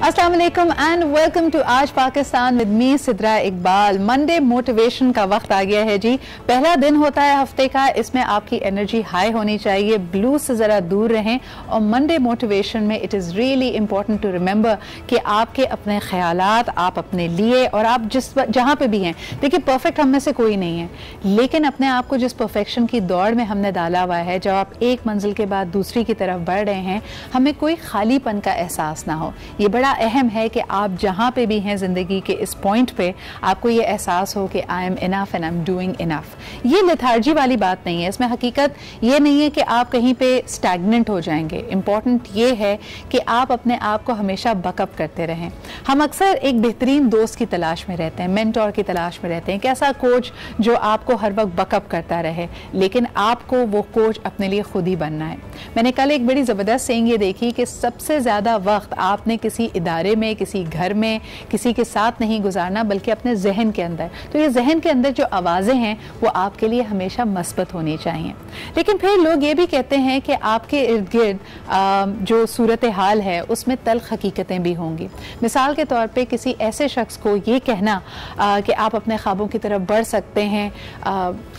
अस्सलाम वालेकुम and welcome to आज Pakistan with me Sidra Iqbal. Monday motivation का वक्त आ गया है जी। पहला दिन होता है हफ्ते का, इसमें आपकी एनर्जी हाई होनी चाहिए, ब्लू से ज़रा दूर रहें। और मंडे मोटिवेशन में it is really important to remember कि आपके अपने ख्यालात, आप अपने लिए और आप जहाँ पे भी हैं, देखिए परफेक्ट हम में से कोई नहीं है, लेकिन अपने आप को जिस परफेक्शन की दौड़ में हमने डाला हुआ है, जब आप एक मंजिल के बाद दूसरी की तरफ बढ़ रहे हैं, हमें कोई खालीपन का एहसास ना हो। ये बड़ा अहम है कि आप जहाँ पे भी हैं ज़िंदगी के इस पॉइंट पे, आपको ये एहसास हो कि I am enough and I am doing enough. ये लेथार्जी वाली बात नहीं है, इसमें हकीकत ये नहीं है कि आप कहीं पे स्टैग्नेंट हो जाएंगे। इम्पॉर्टेंट ये है कि आप अपने आप को हमेशा बकअप करते रहें। हम अक्सर एक बेहतरीन दोस्त की तलाश में रहते हैं, मेंटोर की तलाश में रहते हैं, एक ऐसा कोच जो आपको हर वक्त बकअप करता रहे, लेकिन आपको वो कोच अपने लिए खुद ही बनना है। मैंने कल एक बड़ी ज़बरदस्त सेइंग ये देखी कि सबसे ज़्यादा वक्त आपने किसी इदारे में, किसी घर में, किसी के साथ नहीं गुजारना, बल्कि अपने जहन के अंदर। तो ये जहन के अंदर जो आवाज़ें हैं वो आपके लिए हमेशा मस्बत होनी चाहिए। लेकिन फिर लोग ये भी कहते हैं कि आपके इर्द गिर्द जो सूरत हाल है उसमें तल्ख हकीकतें भी होंगी। मिसाल के तौर पे किसी ऐसे शख्स को ये कहना कि आप अपने ख्वाबों की तरफ बढ़ सकते हैं,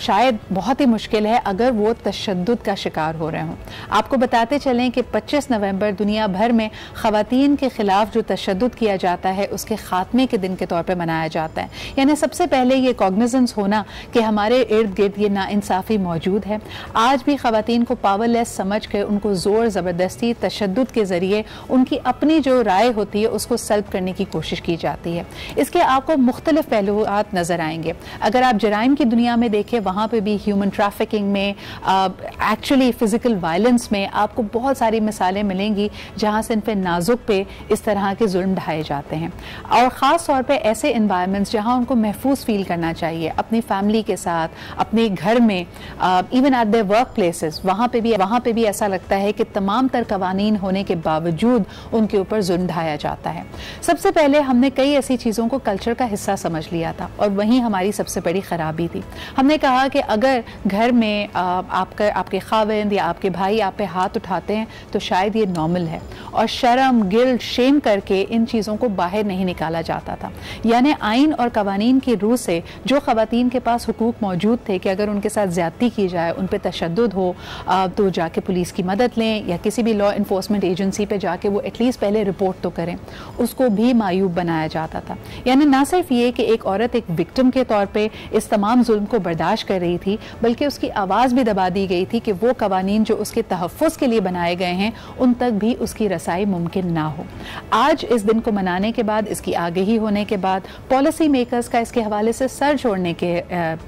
शायद बहुत ही मुश्किल है अगर वो तशद्दुद का शिकार हो रहे हों। आपको बताते चलें कि 25 नवंबर दुनिया भर में ख़वातीन के ख़िलाफ़ जो तशद्दुद किया जाता है उसके ख़ात्मे के दिन के तौर पे मनाया जाता है। यानी सबसे पहले ये कॉग्निजेंस होना कि हमारे इर्द गिर्द ये नाइंसाफ़ी मौजूद है। आज भी ख़वातीन को पावरलेस समझ कर उनको ज़ोर ज़बरदस्ती तशद्दुद के ज़रिए उनकी अपनी जो राय होती है उसको सल्ब करने की कोशिश की जाती है। इसके आपको मुख्तलिफ पहलुआत नज़र आएंगे। अगर आप जराइम की दुनिया में देखें, वहाँ पर भी ह्यूमन ट्रैफिकिंग में, एक्चुअली फ़िज़िकल वायलेंस में आपको बहुत सारी मिसालें मिलेंगी जहाँ से इन पर नाजुक पे इस तरह के जुल्म ढाए जाते हैं। और ख़ास तौर पे ऐसे इन्वायरमेंट्स जहाँ उनको महफूज फील करना चाहिए अपनी फैमिली के साथ, अपने घर में, even at their work places, वहाँ पे भी ऐसा लगता है कि तमाम तर कवानीन होने के बावजूद उनके ऊपर जुल्म ढाया जाता है। सबसे पहले हमने कई ऐसी चीज़ों को कल्चर का हिस्सा समझ लिया था और वहीं हमारी सबसे बड़ी ख़राबी थी। हमने कहा कि अगर घर में आपके खाविंद या आपके भाई आप पे हाथ उठाते हैं तो शायद ये नॉर्मल है, और शर्म, गिल्ट, शेम करके इन चीज़ों को बाहर नहीं निकाला जाता था। यानी आइन और कवानीन की रूह से जो ख़वातीन के पास हुकूक मौजूद थे कि अगर उनके साथ ज़्यादती की जाए, उन पर तशद्दुद हो, तो जाके पुलिस की मदद लें या किसी भी लॉ इन्फोर्समेंट एजेंसी पे जाके वो एटलीस्ट पहले रिपोर्ट तो करें, उसको भी मायूब बनाया जाता था। यानी ना सिर्फ ये कि एक औरत एक विक्टिम के तौर पर इस तमाम जुल्म को बर्दाश्त कर रही थी, बल्कि उसकी आवाज़ भी दबा दी गई थी कि वो कवानीन जो उसके तहफ़्फ़ुज़ के लिए बनाए गए हैं उन तक भी उसकी रसाई मुमकिन ना हो। आज इस दिन को मनाने के बाद, इसकी आगाही होने के बाद, पॉलिसी मेकर्स का इसके हवाले से सर छोड़ने के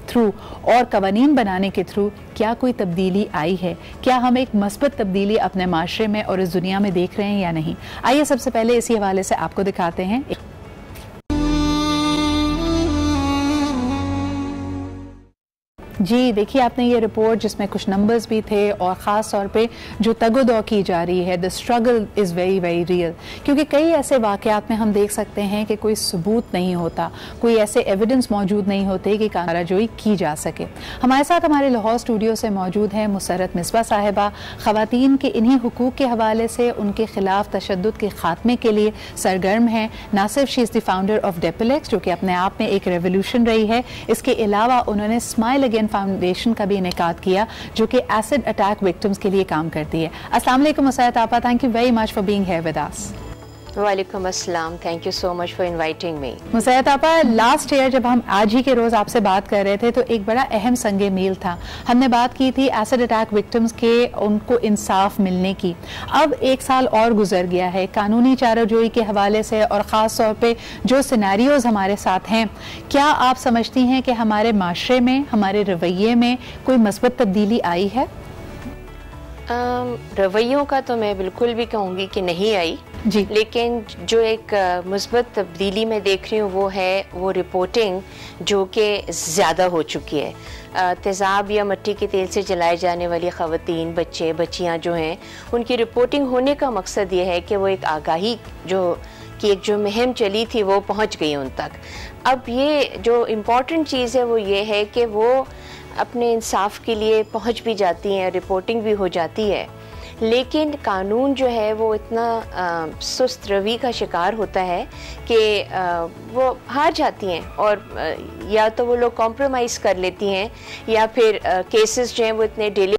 थ्रू और कवानीन बनाने के थ्रू क्या कोई तब्दीली आई है? क्या हम एक मस्बत तब्दीली अपने माशरे में और इस दुनिया में देख रहे हैं या नहीं? आइए सबसे पहले इसी हवाले से आपको दिखाते हैं। जी देखिए, आपने ये रिपोर्ट जिसमें कुछ नंबर्स भी थे और ख़ास तौर पे जो तगोदौ की जा रही है, the struggle is very very real, क्योंकि कई ऐसे वाक़यात में हम देख सकते हैं कि कोई सबूत नहीं होता, कोई ऐसे एविडेंस मौजूद नहीं होते कि काराजोई की जा सके। हमारे साथ हमारे लाहौर स्टूडियो से मौजूद हैं मुसर्रत मिसबा साहिबा, ख़वातीन के इन्हीं हुकूक के हवाले से उनके ख़िलाफ़ तशद्दुद के ख़ात्मे के लिए सरगर्म हैं। ना सिर्फ she is the founder of Depilex, जो कि अपने आप में एक रेवोल्यूशन रही है, इसके अलावा उन्होंने स्माइल अगेन फाउंडेशन का भी इनेकाद किया जो कि एसिड अटैक विक्टिम्स के लिए काम करती है। अस्सलाम वालेकुम मुसर्रत आपा, thank you very much for being here with अस। वालेकुम अस्सलाम, thank you so much for inviting me. Musarrat आपा, लास्ट ईयर जब हम आज ही के रोज़ आपसे बात कर रहे थे तो एक बड़ा अहम संगे मील था। हमने बात की थी एसिड अटैक विक्टिम्स के, उनको इंसाफ मिलने की। अब एक साल और गुजर गया है कानूनी चाराजोई के हवाले से, और ख़ास तौर पे जो सिनेरियोज़ हमारे साथ हैं, क्या आप समझती हैं कि हमारे माशरे में, हमारे रवैये में कोई मस्बत तब्दीली आई है? रवैयों का तो मैं बिल्कुल भी कहूँगी कि नहीं आई जी, लेकिन जो एक मुस्बत तब्दीली मैं देख रही हूँ वो रिपोर्टिंग जो कि ज़्यादा हो चुकी है। तेज़ाब या मिट्टी के तेल से जलाए जाने वाली ख़वातीन, बच्चे बच्चियाँ जो हैं, उनकी रिपोर्टिंग होने का मकसद ये है कि वो एक आगाही एक जो मुहिम चली थी वो पहुँच गई उन तक। अब ये जो इम्पॉर्टेंट चीज़ है वो ये है कि वो अपने इंसाफ के लिए पहुँच भी जाती हैं, रिपोर्टिंग भी हो जाती है, लेकिन कानून जो है वो इतना सुस्त रवि का शिकार होता है कि वो हार जाती हैं और या तो वो लोग कॉम्प्रोमाइज़ कर लेती हैं या फिर केसेस जो हैं वो इतने डिले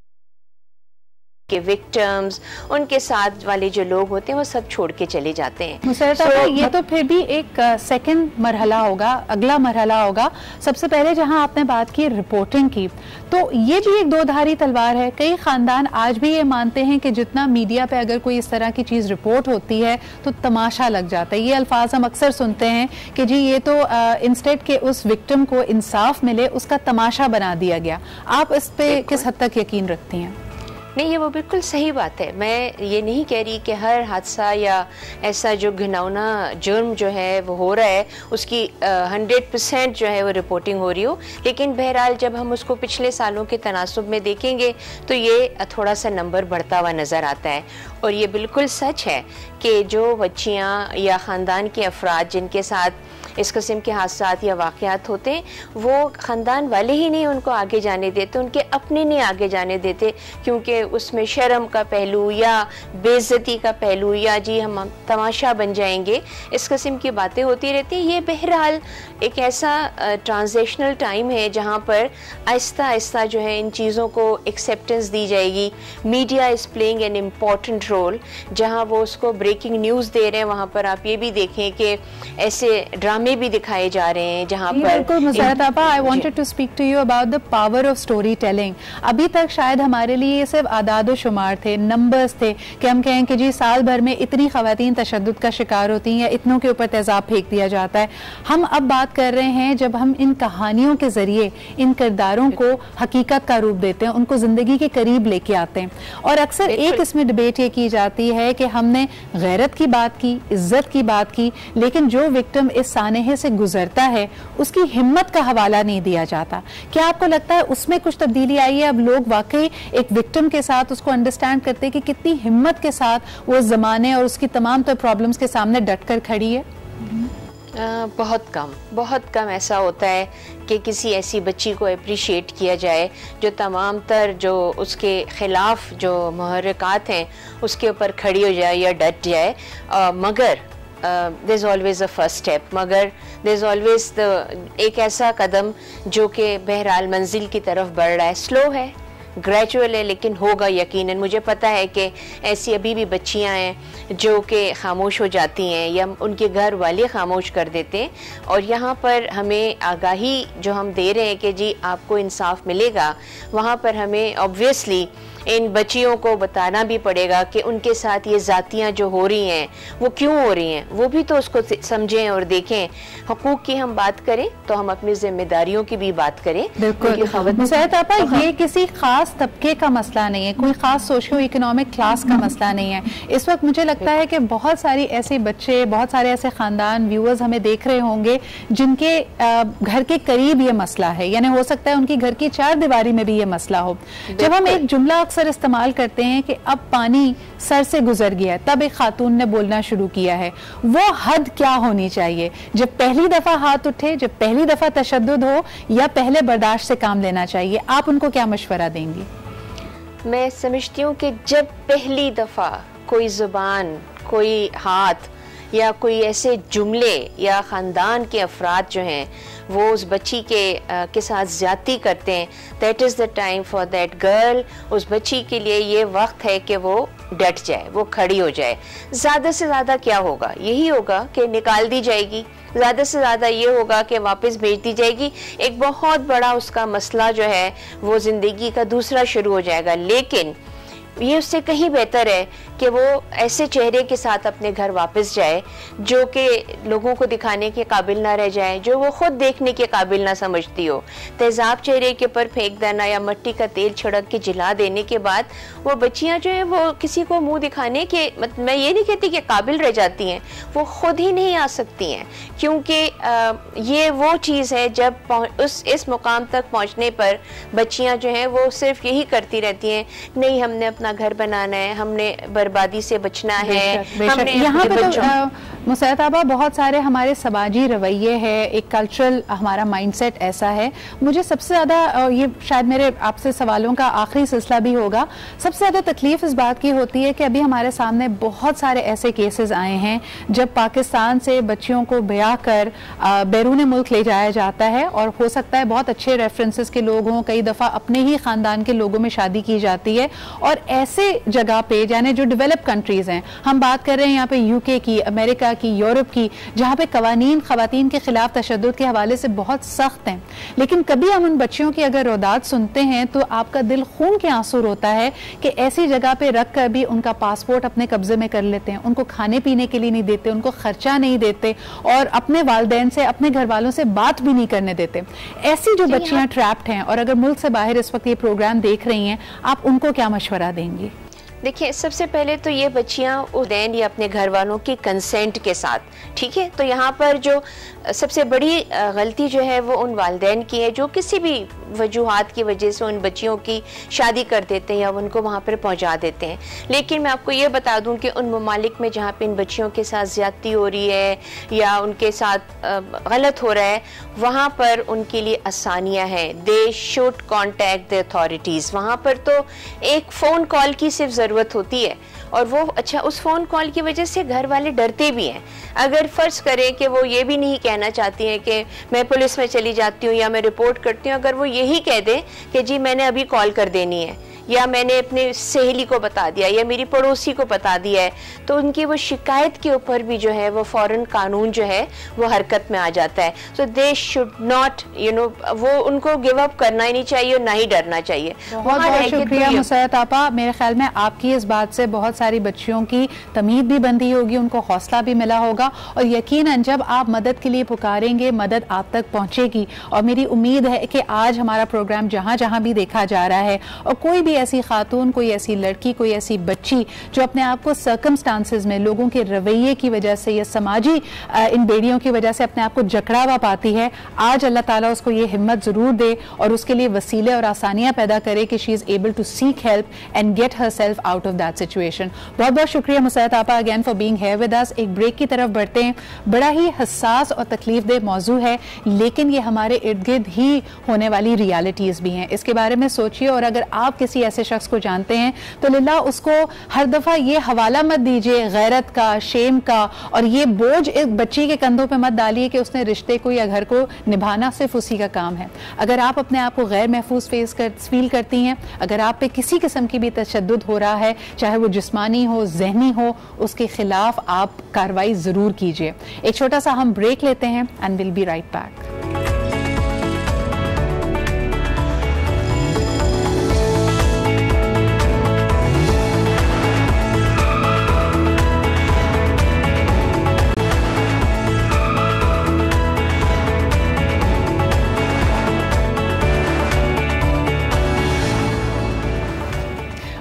के विक्टिम्स, उनके साथ वाले जो लोग होते हैं वो सब छोड़ के चले जाते हैं। ये तो फिर भी एक सेकंड मरहला होगा, अगला मरहला होगा। सबसे पहले जहां आपने बात की रिपोर्टिंग की, तो ये भी एक दोधारी तलवार है। कई खानदान आज भी ये मानते हैं कि जितना मीडिया पे अगर कोई इस तरह की चीज़ रिपोर्ट होती है तो तमाशा लग जाता है। ये अल्फाज हम अक्सर सुनते हैं कि जी ये तो इंस्टेड के उस विक्टिम को इंसाफ मिले उसका तमाशा बना दिया गया। आप इस पे किस हद तक यकीन रखती हैं? नहीं, ये वो बिल्कुल सही बात है। मैं ये नहीं कह रही कि हर हादसा या ऐसा जो घिनौना जुर्म जो है वो हो रहा है उसकी 100% जो है वो रिपोर्टिंग हो रही हो, लेकिन बहरहाल जब हम उसको पिछले सालों के तनासुब में देखेंगे तो ये थोड़ा सा नंबर बढ़ता हुआ नज़र आता है। और ये बिल्कुल सच है कि जो बच्चियाँ या ख़ानदान के अफराद जिनके साथ इस किस्म के हादसात या वाक़यात होते हैं वो ख़ानदान वाले ही नहीं उनको आगे जाने देते, उनके अपने नहीं आगे जाने देते, क्योंकि उसमें शर्म का पहलू या बेइज्जती का पहलू या जी हम तमाशा बन जाएंगे, इस किस्म की बातें होती रहती हैं। ये बहरहाल एक ऐसा ट्रांजिशनल टाइम है जहाँ पर आहिस्ता आहिस्ता जो है इन चीज़ों को एक्सेप्टेंस दी जाएगी। Media is playing an important role. जहाँ वो उसको ब्रेकिंग न्यूज़ दे रहे हैं वहाँ पर आप ये भी देखें कि ऐसे ड्रामे भी दिखाए जा रहे हैं जहाँ पर बिल्कुल। मुसरत आपा, I wanted to speak to you about the power of storytelling. अभी तक शायद हमारे लिए ये सिर्फ आदाद शुमार थे, नंबर्स थे कि हम कहें कि जी साल भर में इतनी ख़वातीन तशद्दुद का शिकार होती हैं या इतनों के ऊपर तेज़ाब फेंक दिया जाता है। हम अब बात कर रहे हैं जब हम इन कहानियों के ज़रिए इन किरदारों को हकीकत का रूप देते हैं, उनको ज़िंदगी के करीब लेके आते हैं। और अक्सर एक इसमें डिबेट ये की जाती है कि हमने गैरत की बात की, इज्जत की बात की, लेकिन जो विक्टिम इस सानेहे से गुजरता है उसकी हिम्मत का हवाला नहीं दिया जाता। क्या आपको लगता है उसमें कुछ तब्दीली आई है? अब लोग वाकई एक विक्टिम के साथ उसको अंडरस्टैंड करते हैं कि कितनी हिम्मत के साथ वो ज़माने और उसकी तमाम तो प्रॉब्लम्स के सामने डट कर खड़ी है? बहुत कम ऐसा होता है कि किसी ऐसी बच्ची को अप्रिशिएट किया जाए जो तमाम तर जो उसके ख़िलाफ़ जो मुहर्रिकात हैं उसके ऊपर खड़ी हो जाए या डट जाए। मगर there is always a first step, मगर there is always एक ऐसा कदम जो कि बहरहाल मंजिल की तरफ बढ़ रहा है। स्लो है, ग्रेजुअल है, लेकिन होगा यकीनन। मुझे पता है कि ऐसी अभी भी बच्चियां हैं जो कि खामोश हो जाती हैं या उनके घर वाले खामोश कर देते हैं, और यहाँ पर हमें आगाही जो हम दे रहे हैं कि जी आपको इंसाफ मिलेगा, वहाँ पर हमें ऑब्वियसली इन बच्चियों को बताना भी पड़ेगा कि उनके साथ ये जातियाँ जो हो रही हैं वो क्यों हो रही हैं, वो भी तो उसको समझें और देखें। हुकूक की हम बात करें तो हम अपनी जिम्मेदारियों की भी बात करें। बिल्कुल मुसरत आपा, ये किसी खास तबके का मसला नहीं है, कोई खास सोशियो इकोनॉमिक क्लास का मसला नहीं है। इस वक्त मुझे लगता है कि बहुत सारी ऐसे बच्चे, बहुत सारे ऐसे खानदान, व्यूअर्स हमें देख रहे होंगे जिनके घर के करीब ये मसला है, यानी हो सकता है उनकी घर की चार दीवारी में भी ये मसला हो। जब हम एक जुमला अक्सर इस्तेमाल करते हैं कि अब पानी सर से गुजर गया है, तब एक खातून ने बोलना शुरू किया है, वो हद क्या होनी चाहिए? जब पहली दफा हाथ उठे, जब पहली दफा तशद्दुद हो, या पहले बर्दाश्त से काम लेना चाहिए? आप उनको क्या मशवरा देंगी? मैं समझती हूँ कि जब पहली दफा कोई जुबान, कोई हाथ या कोई ऐसे जुमले या ख़ानदान के अफराद जो हैं वो उस बच्ची के साथ ज़्यादती करते हैं, that is the time for that girl. उस बच्ची के लिए ये वक्त है कि वो डट जाए, वो खड़ी हो जाए। ज़्यादा से ज़्यादा क्या होगा? यही होगा कि निकाल दी जाएगी, ज़्यादा से ज़्यादा ये होगा कि वापस भेज दी जाएगी। एक बहुत बड़ा उसका मसला जो है वो ज़िंदगी का दूसरा शुरू हो जाएगा। लेकिन ये उससे कहीं बेहतर है कि वो ऐसे चेहरे के साथ अपने घर वापस जाए जो कि लोगों को दिखाने के काबिल ना रह जाए, जो वो खुद देखने के काबिल ना समझती हो। तेज़ाब चेहरे के ऊपर फेंक देना या मिट्टी का तेल छिड़क के जला देने के बाद वो बच्चियां जो है वो किसी को मुंह दिखाने के, मैं ये नहीं कहती कि काबिल रह जाती हैं, वो खुद ही नहीं आ सकती हैं, क्योंकि ये वो चीज़ है जब इस मुकाम तक पहुँचने पर बच्चियाँ जो हैं वो सिर्फ यही करती रहती हैं, नहीं हमने अपना घर बनाना है, हमने बर्बादी से बचना है। यहाँ पे तो मुसैताबा, बहुत सारे हमारे समाजी रवैये है, एक कल्चरल हमारा माइंडसेट ऐसा है। मुझे सबसे ज़्यादा ये शायद मेरे आपसे सवालों का आखिरी सिलसिला भी होगा, सबसे ज़्यादा तकलीफ इस बात की होती है कि अभी हमारे सामने बहुत सारे ऐसे केसेस आए हैं जब पाकिस्तान से बच्चियों को ब्याह कर बैरून मुल्क ले जाया जाता है, और हो सकता है बहुत अच्छे रेफरेंसेस के लोग हों, कई दफ़ा अपने ही ख़ानदान के लोगों में शादी की जाती है। और ऐसे जगह पे, यानी जो डेवलप कंट्रीज़ हैं, हम बात कर रहे हैं यहाँ पे यूके की, अमेरिका की, यूरोप की, जहाँ पे कवानीन ख़वातीन के खिलाफ तशद्दुद के हवाले से बहुत सख्त हैं, लेकिन कभी हम उन बच्चियों की अगर रोदात सुनते हैं तो आपका दिल खून के आंसू रोता है कि ऐसी जगह पे रख कर भी उनका पासपोर्ट अपने कब्जे में कर लेते हैं, उनको खाने पीने के लिए नहीं देते, उनको खर्चा नहीं देते, और अपने वालिदैन से, अपने घर वालों से बात भी नहीं करने देते। ऐसी जो बच्चियां ट्रैप्ड हैं, और अगर मुल्क से बाहर इस वक्त ये प्रोग्राम देख रही हैं, आप उनको क्या मशवरा देंगी? देखिए, सबसे पहले तो ये बच्चियाँ उदैन या अपने घर वालों की कंसेंट के साथ, ठीक है, तो यहाँ पर जो सबसे बड़ी गलती जो है वो उन वालिदैन की है जो किसी भी वजूहात की वजह से उन बच्चियों की शादी कर देते हैं या उनको वहाँ पर पहुँचा देते हैं। लेकिन मैं आपको ये बता दूँ कि उन ममालिक में जहाँ पे इन बच्चियों के साथ ज़्यादती हो रही है या उनके साथ गलत हो रहा है, वहाँ पर उनके लिए आसानियाँ हैं। They should contact the authorities. वहाँ पर तो एक फ़ोन कॉल की सिर्फ ज़रूरत होती है, और वो अच्छा उस फ़ोन कॉल की वजह से घर वाले डरते भी हैं। अगर फ़र्ज़ करें कि वो ये भी नहीं कहना चाहती हैं कि मैं पुलिस में चली जाती हूँ या मैं रिपोर्ट करती हूँ, अगर वो यही कह दें कि जी मैंने अभी कॉल कर देनी है या मैंने अपने सहेली को बता दिया या मेरी पड़ोसी को बता दिया है, तो उनकी वो शिकायत के ऊपर भी जो है वो फ़ौरन कानून जो है वो हरकत में आ जाता है। सो दे शुड नॉट वो उनको गिव अप करना ही नहीं चाहिए और ना ही डरना चाहिए। बहुत बहुत शुक्रिया मुसैयद आपा। मेरे ख्याल में आपकी इस बात से बहुत सारी बच्चियों की तमीद भी बंदी होगी, उनको हौसला भी मिला होगा, और यकीनन जब आप मदद के लिए पुकारेंगे मदद आप तक पहुँचेगी। और मेरी उम्मीद है कि आज हमारा प्रोग्राम जहाँ जहाँ भी देखा जा रहा है, और कोई भी ऐसी खातून, कोई ऐसी लड़की, कोई ऐसी बच्ची जो अपने आप को सर्कमस्टांसेस में लोगों के रवैये की वजह से या समाजी इन बेड़ियों की वजह से अपने आप को जकड़ा हुआ पाती है, आज अल्लाह ताला उसको ये हिम्मत ज़रूर दे और उसके लिए वसीले और आसानियाँ पैदा करे कि she is able to seek help and get herself out of that situation. बहुत बहुत शुक्रिया मुसैयद आपा again for being here with us. एक ब्रेक की तरफ बढ़ते हैं। बड़ा ही हसास और तकलीफदेह मौजू है, लेकिन ये हमारे इर्द गिर्द ही होने वाली रियलिटीज़ भी हैं। इसके बारे में सोचिए, और अगर आप किसी ऐसे शख्स को जानते हैं तो लिल्लाह उसको हर दफा ये हवाला मत दीजिए गैरत का, शेम का, और ये बोझ एक बच्ची के कंधों पे मत डालिए कि उसने रिश्ते को या घर को निभाना सिर्फ उसी का काम है। अगर आप अपने आप को गैर महफूज फील करती हैं, अगर आप पे किसी किस्म की भी तशद्दुद हो रहा है, चाहे वो जिस्मानी हो, जहनी हो, उसके खिलाफ आप कार्रवाई जरूर कीजिए। एक छोटा सा हम ब्रेक लेते हैं and will be right back.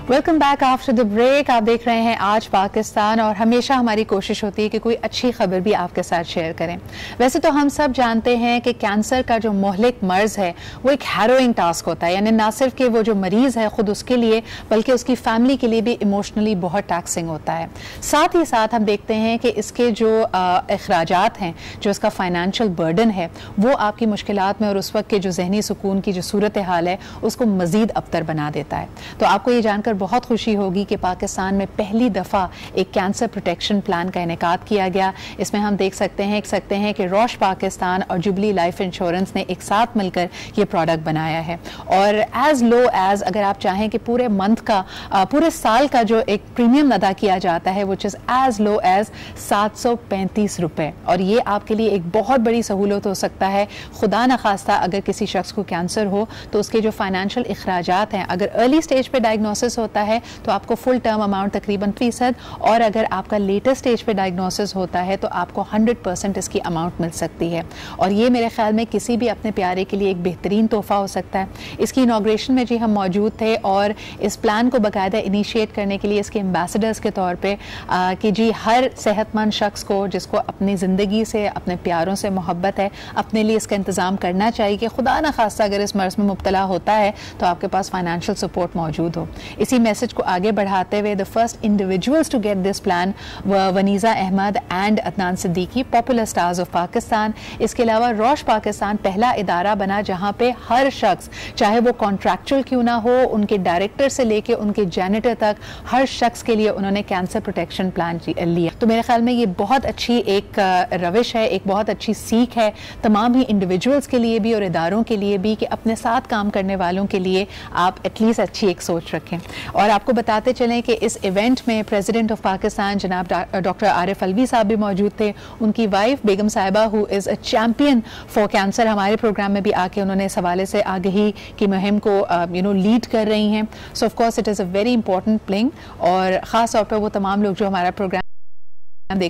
Welcome back after the break. आप देख रहे हैं आज पाकिस्तान, और हमेशा हमारी कोशिश होती है कि कोई अच्छी खबर भी आपके साथ शेयर करें। वैसे तो हम सब जानते हैं कि कैंसर का जो मोहलिक मर्ज है वो एक हैरोइंग टास्क होता है, यानी ना सिर्फ कि वो जो मरीज है खुद उसके लिए, बल्कि उसकी फैमिली के लिए भी इमोशनली बहुत टैक्सिंग होता है। साथ ही साथ हम देखते हैं कि इसके जो अखराजात हैं, जो इसका फाइनेंशियल बर्डन है, वो आपकी मुश्किलात में और उस वक्त के जो जहनी सुकून की जो सूरत हाल है उसको मजीद अबतर बना देता है। तो आपको ये जानकर बहुत खुशी होगी कि पाकिस्तान में पहली दफ़ा एक कैंसर प्रोटेक्शन प्लान का इनेकाद किया गया। इसमें हम देख सकते हैं कि रोश पाकिस्तान और जुबली लाइफ इंश्योरेंस ने एक साथ मिलकर ये प्रोडक्ट बनाया है। और एज लो एज अगर आप चाहें कि पूरे मंथ का, पूरे साल का जो एक प्रीमियम अदा किया जाता है, which is as low as 735 रुपये, और ये आपके लिए एक बहुत बड़ी सहूलत हो सकता है। खुदा न खास्ता अगर किसी शख्स को कैंसर हो तो उसके जो फाइनेंशियल अखराजात हैं, अगर अर्ली स्टेज पे डायग्नोसिस होता है तो आपको फुल टर्म अमाउंट तकरीबन 3%, और अगर आपका लेटर स्टेज पे डायग्नोसिस होता है तो आपको 100% इसकी अमाउंट मिल सकती है। और ये मेरे ख्याल में किसी भी अपने प्यारे के लिए एक बेहतरीन तोहफा हो सकता है। इसकी इनॉग्रेशन में जी हम मौजूद थे, और इस प्लान को बाकायदा इनिशिएट करने के लिए इसके एम्बेसडर्स के तौर पे कि जी हर सेहतमंद शख्स को जिसको अपनी ज़िंदगी से, अपने प्यारों से मोहब्बत है, अपने लिए इसका इंतज़ाम करना चाहिए कि खुदा न खास्ता अगर इस मर्ज़ में मुब्तला होता है तो आपके पास फाइनेंशियल सपोर्ट मौजूद हो। इसी इसी मैसेज को आगे बढ़ाते हुए the first individuals to get this plan Vaneeza Ahmed and Adnan Siddiqui, popular stars of Pakistan. इसके अलावा रोश पाकिस्तान पहला इदारा बना जहाँ पे हर शख्स, चाहे वो कॉन्ट्रैक्चुअल क्यों ना हो, उनके डायरेक्टर से लेके उनके जैनिटर तक, हर शख्स के लिए उन्होंने कैंसर प्रोटेक्शन प्लान लिया। तो मेरे ख्याल में ये बहुत अच्छी एक रविश है, एक बहुत अच्छी सीख है तमाम ही इंडिविजुअल्स के लिए भी और इदारों के लिए भी कि अपने साथ काम करने वालों के लिए आप एटलीस्ट अच्छी एक सोच रखें। और आपको बताते चलें कि इस इवेंट में प्रेसिडेंट ऑफ पाकिस्तान जनाब डॉक्टर आरिफ अलवी साहब भी मौजूद थे। उनकी वाइफ बेगम साहिबा who is a champion for cancer हमारे प्रोग्राम में भी आके उन्होंने इस हवाले से आगही की मुहिम को लीड कर रही हैं। सो of course it is a very important playing, और ख़ास तौर पर वो तमाम लोग जो हमारा प्रोग्राम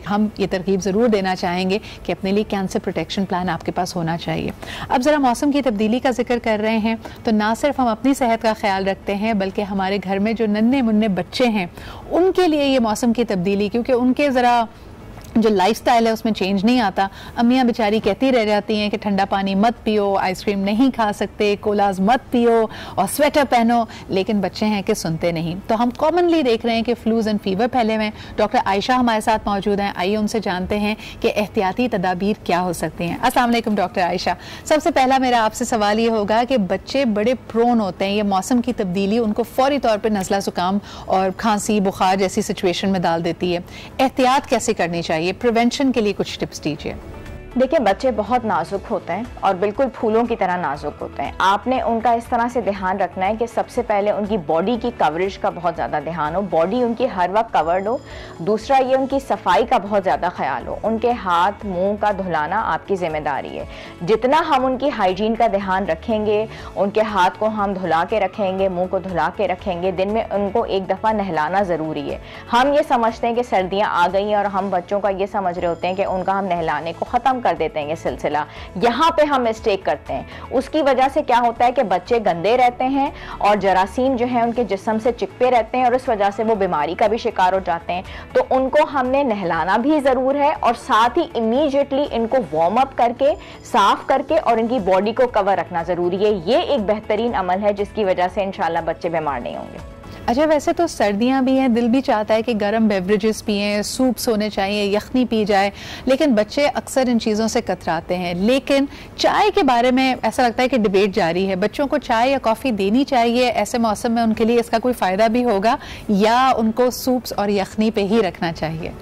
हम ये तरकीब ज़रूर देना चाहेंगे कि अपने लिए कैंसर प्रोटेक्शन प्लान आपके पास होना चाहिए। अब ज़रा मौसम की तब्दीली का जिक्र कर रहे हैं तो ना सिर्फ हम अपनी सेहत का ख्याल रखते हैं बल्कि हमारे घर में जो नन्हे मुन्ने बच्चे हैं उनके लिए ये मौसम की तब्दीली, क्योंकि उनके ज़रा जो लाइफस्टाइल है उसमें चेंज नहीं आता। अम्मियाँ बेचारी कहती रह जाती हैं कि ठंडा पानी मत पियो, आइसक्रीम नहीं खा सकते, कोलाज मत पियो और स्वेटर पहनो, लेकिन बच्चे हैं कि सुनते नहीं। तो हम कॉमनली देख रहे हैं कि फ्लूज एंड फीवर फैले हुए हैं। डॉक्टर आयशा हमारे साथ मौजूद हैं, आइए उनसे जानते हैं कि एहतियाती तदाबीर क्या हो सकती हैं। अस्सलाम वालेकुम डॉक्टर आयशा। सबसे पहला मेरा आपसे सवाल ये होगा कि बच्चे बड़े प्रोन होते हैं, ये मौसम की तब्दीली उनको फौरी तौर पर नज़ला ज़ुकाम और खांसी बुखार जैसी सिचुएशन में डाल देती है। एहतियात कैसे करनी चाहिए, प्रिवेंशन के लिए कुछ टिप्स दीजिए। देखिए, बच्चे बहुत नाजुक होते हैं और बिल्कुल फूलों की तरह नाजुक होते हैं। आपने उनका इस तरह से ध्यान रखना है कि सबसे पहले उनकी बॉडी की कवरेज का बहुत ज़्यादा ध्यान हो, बॉडी उनकी हर वक्त कवर्ड हो। दूसरा ये उनकी सफाई का बहुत ज़्यादा ख्याल हो, उनके हाथ मुंह का धुलाना आपकी जिम्मेदारी है। जितना हम उनकी हाइजीन का ध्यान रखेंगे, उनके हाथ को हम धुला के रखेंगे, मुँह को धुला के रखेंगे, दिन में उनको एक दफ़ा नहलाना ज़रूरी है। हम ये समझते हैं कि सर्दियाँ आ गई हैं और हम बच्चों का ये समझ रहे होते हैं कि उनका हम नहलाने को ख़त्म कर देते हैं। ये सिलसिला यहाँ पे हम मिस्टेक करते हैं। उसकी वजह से क्या होता है कि बच्चे गंदे रहते हैं और जरासीम जो है उनके जिस्म से चिपके रहते हैं और इस वजह से वो बीमारी का भी शिकार हो जाते हैं। तो उनको हमने नहलाना भी ज़रूर है और साथ ही इमीडिएटली इनको वार्म अप करके, साफ करके और इनकी बॉडी को कवर रखना ज़रूरी है। ये एक बेहतरीन अमल है जिसकी वजह से इंशाल्लाह बच्चे बीमार नहीं होंगे। अच्छा, वैसे तो सर्दियां भी हैं, दिल भी चाहता है कि गर्म बेवरेजेस पिएं, सूप्स होने चाहिए, यखनी पी जाए, लेकिन बच्चे अक्सर इन चीज़ों से कतराते हैं। लेकिन चाय के बारे में ऐसा लगता है कि डिबेट जारी है, बच्चों को चाय या कॉफ़ी देनी चाहिए ऐसे मौसम में, उनके लिए इसका कोई फ़ायदा भी होगा या उनको सूप्स और यखनी पे ही रखना चाहिए?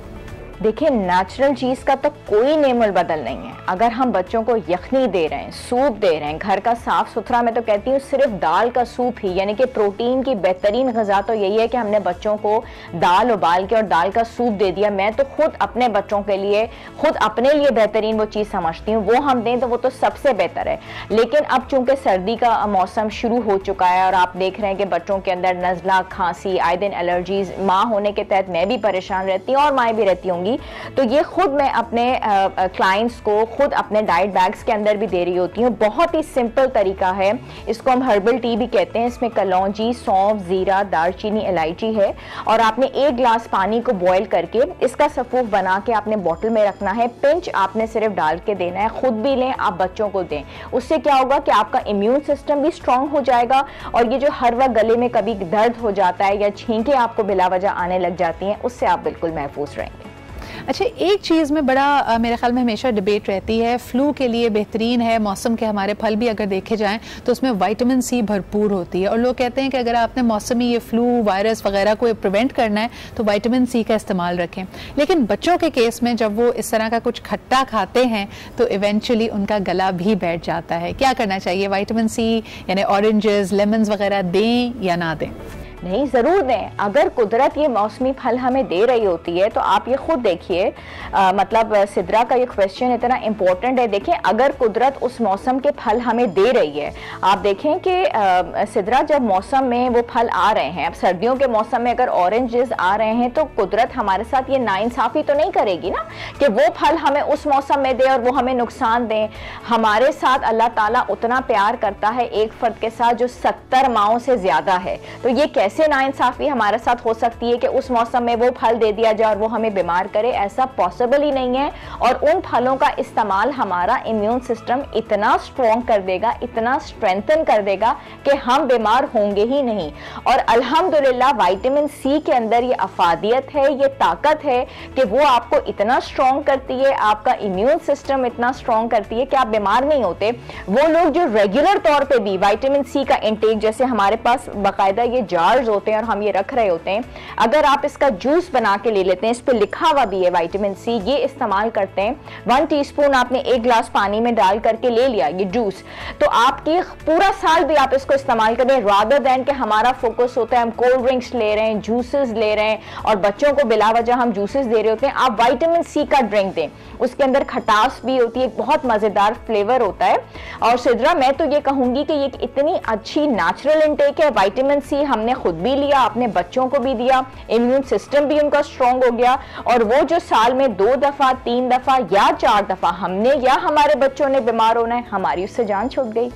देखिए, नेचुरल चीज़ का तो कोई नेमुल बदल नहीं है। अगर हम बच्चों को यखनी दे रहे हैं, सूप दे रहे हैं, घर का साफ सुथरा, मैं तो कहती हूँ सिर्फ दाल का सूप ही, यानी कि प्रोटीन की बेहतरीन ग़िज़ा तो यही है कि हमने बच्चों को दाल उबाल के और दाल का सूप दे दिया। मैं तो खुद अपने बच्चों के लिए, खुद अपने लिए बेहतरीन वो चीज़ समझती हूँ, वो हम दें तो वो तो सबसे बेहतर है। लेकिन अब चूंकि सर्दी का मौसम शुरू हो चुका है और आप देख रहे हैं कि बच्चों के अंदर नज़ला, खांसी, आए दिन एलर्जीज, माँ होने के तहत मैं भी परेशान रहती हूँ और माएँ भी रहती होंगी, तो ये खुद मैं अपने क्लाइंट्स को खुद अपने डाइट बैग्स के अंदर भी दे रही होती हूँ। बहुत ही सिंपल तरीका है, इसको हम हर्बल टी भी कहते हैं। इसमें कलौंजी, सौंफ, जीरा, दालचीनी, इलायची है और आपने 1 गिलास पानी को बॉयल करके इसका सफूफ बना के आपने बोतल में रखना है। पिंच आपने सिर्फ डाल के देना है, खुद भी लें, आप बच्चों को दें। उससे क्या होगा कि आपका इम्यून सिस्टम भी स्ट्रांग हो जाएगा और ये जो हर वक्त गले में कभी दर्द हो जाता है या छींकें आपको बिला वजह आने लग जाती हैं, उससे आप बिल्कुल महफूज रहेंगे। अच्छा, एक चीज़ में बड़ा मेरे ख्याल में हमेशा डिबेट रहती है, फ्लू के लिए बेहतरीन है मौसम के हमारे फल भी अगर देखे जाएं तो उसमें विटामिन सी भरपूर होती है और लोग कहते हैं कि अगर आपने मौसमी ये फ्लू वायरस वगैरह को प्रिवेंट करना है तो विटामिन सी का इस्तेमाल रखें। लेकिन बच्चों के केस में जब वो इस तरह का कुछ खट्टा खाते हैं तो इवेंचुअली उनका गला भी बैठ जाता है। क्या करना चाहिए, विटामिन सी यानी ऑरेंजेस, लेमन्स वगैरह दें या ना दें? नहीं, ज़रूर दें। अगर कुदरत ये मौसमी फल हमें दे रही होती है तो आप ये खुद देखिए, मतलब सिद्रा का ये क्वेश्चन इतना इम्पोर्टेंट है। देखें, अगर कुदरत उस मौसम के फल हमें दे रही है, आप देखें कि सिद्रा जब मौसम में वो फल आ रहे हैं, अब सर्दियों के मौसम में अगर ऑरेंजेस आ रहे हैं तो कुदरत हमारे साथ ये नाइंसाफ़ी तो नहीं करेगी ना कि वो फल हमें उस मौसम में दे और वो हमें नुकसान दें। हमारे साथ अल्लाह ताला उतना प्यार करता है एक फ़र्द के साथ जो 70 माओं से ज़्यादा है, तो ये कैसे नाइंसाफी हमारे साथ हो सकती है कि उस मौसम में वो फल दे दिया जाए और वो हमें बीमार करे, ऐसा पॉसिबल ही नहीं है। और उन फलों का इस्तेमाल हमारा इम्यून सिस्टम इतना स्ट्रॉन्ग कर देगा, इतना स्ट्रेंथन कर देगा कि हम बीमार होंगे ही नहीं। और अल्हम्दुलिल्लाह विटामिन सी के अंदर ये अफादियत है, ये ताकत है कि वो आपको इतना स्ट्रॉन्ग करती है, आपका इम्यून सिस्टम इतना स्ट्रॉन्ग करती है कि आप बीमार नहीं होते। वो लोग जो रेगुलर तौर पे भी विटामिन सी का इंटेक, जैसे हमारे पास बाकायदा ये जार्स होते हैं और हम ये रख रहे होते हैं, अगर आप इसका जूस बना के ले लेते हैं, इस पे लिखा हुआ भी है विटामिन सी, ये इस्तेमाल करते हैं, 1 टीस्पून आपने 1 ग्लास पानी में डाल करके ले लिया ये जूस, तो आपकी पूरा साल भी आप इसको इस्तेमाल करें, रादर देन कि हमारा फोकस होता है हम कोल्ड ड्रिंक्स ले रहे हैं, जूसेस ले रहे हैं और बच्चों को बिला वजह हम जूसेस दे रहे होते हैं। आप विटामिन सी का ड्रिंक दें, उसके अंदर खटास भी होती है, बहुत मजेदार फ्लेवर होता है। और सिद्रा, मैं तो ये कहूंगी कि ये इतनी अच्छी नेचुरल इंटेक है, विटामिन सी हमने खुद भी लिया, अपने बच्चों को भी दिया, इम्यून सिस्टम भी उनका स्ट्रॉन्ग हो गया, और वो जो साल में 2 दफा 3 दफा या 4 दफा हमने या हमारे बच्चों ने बीमार होना है, हमारी उससे जान छूट गई।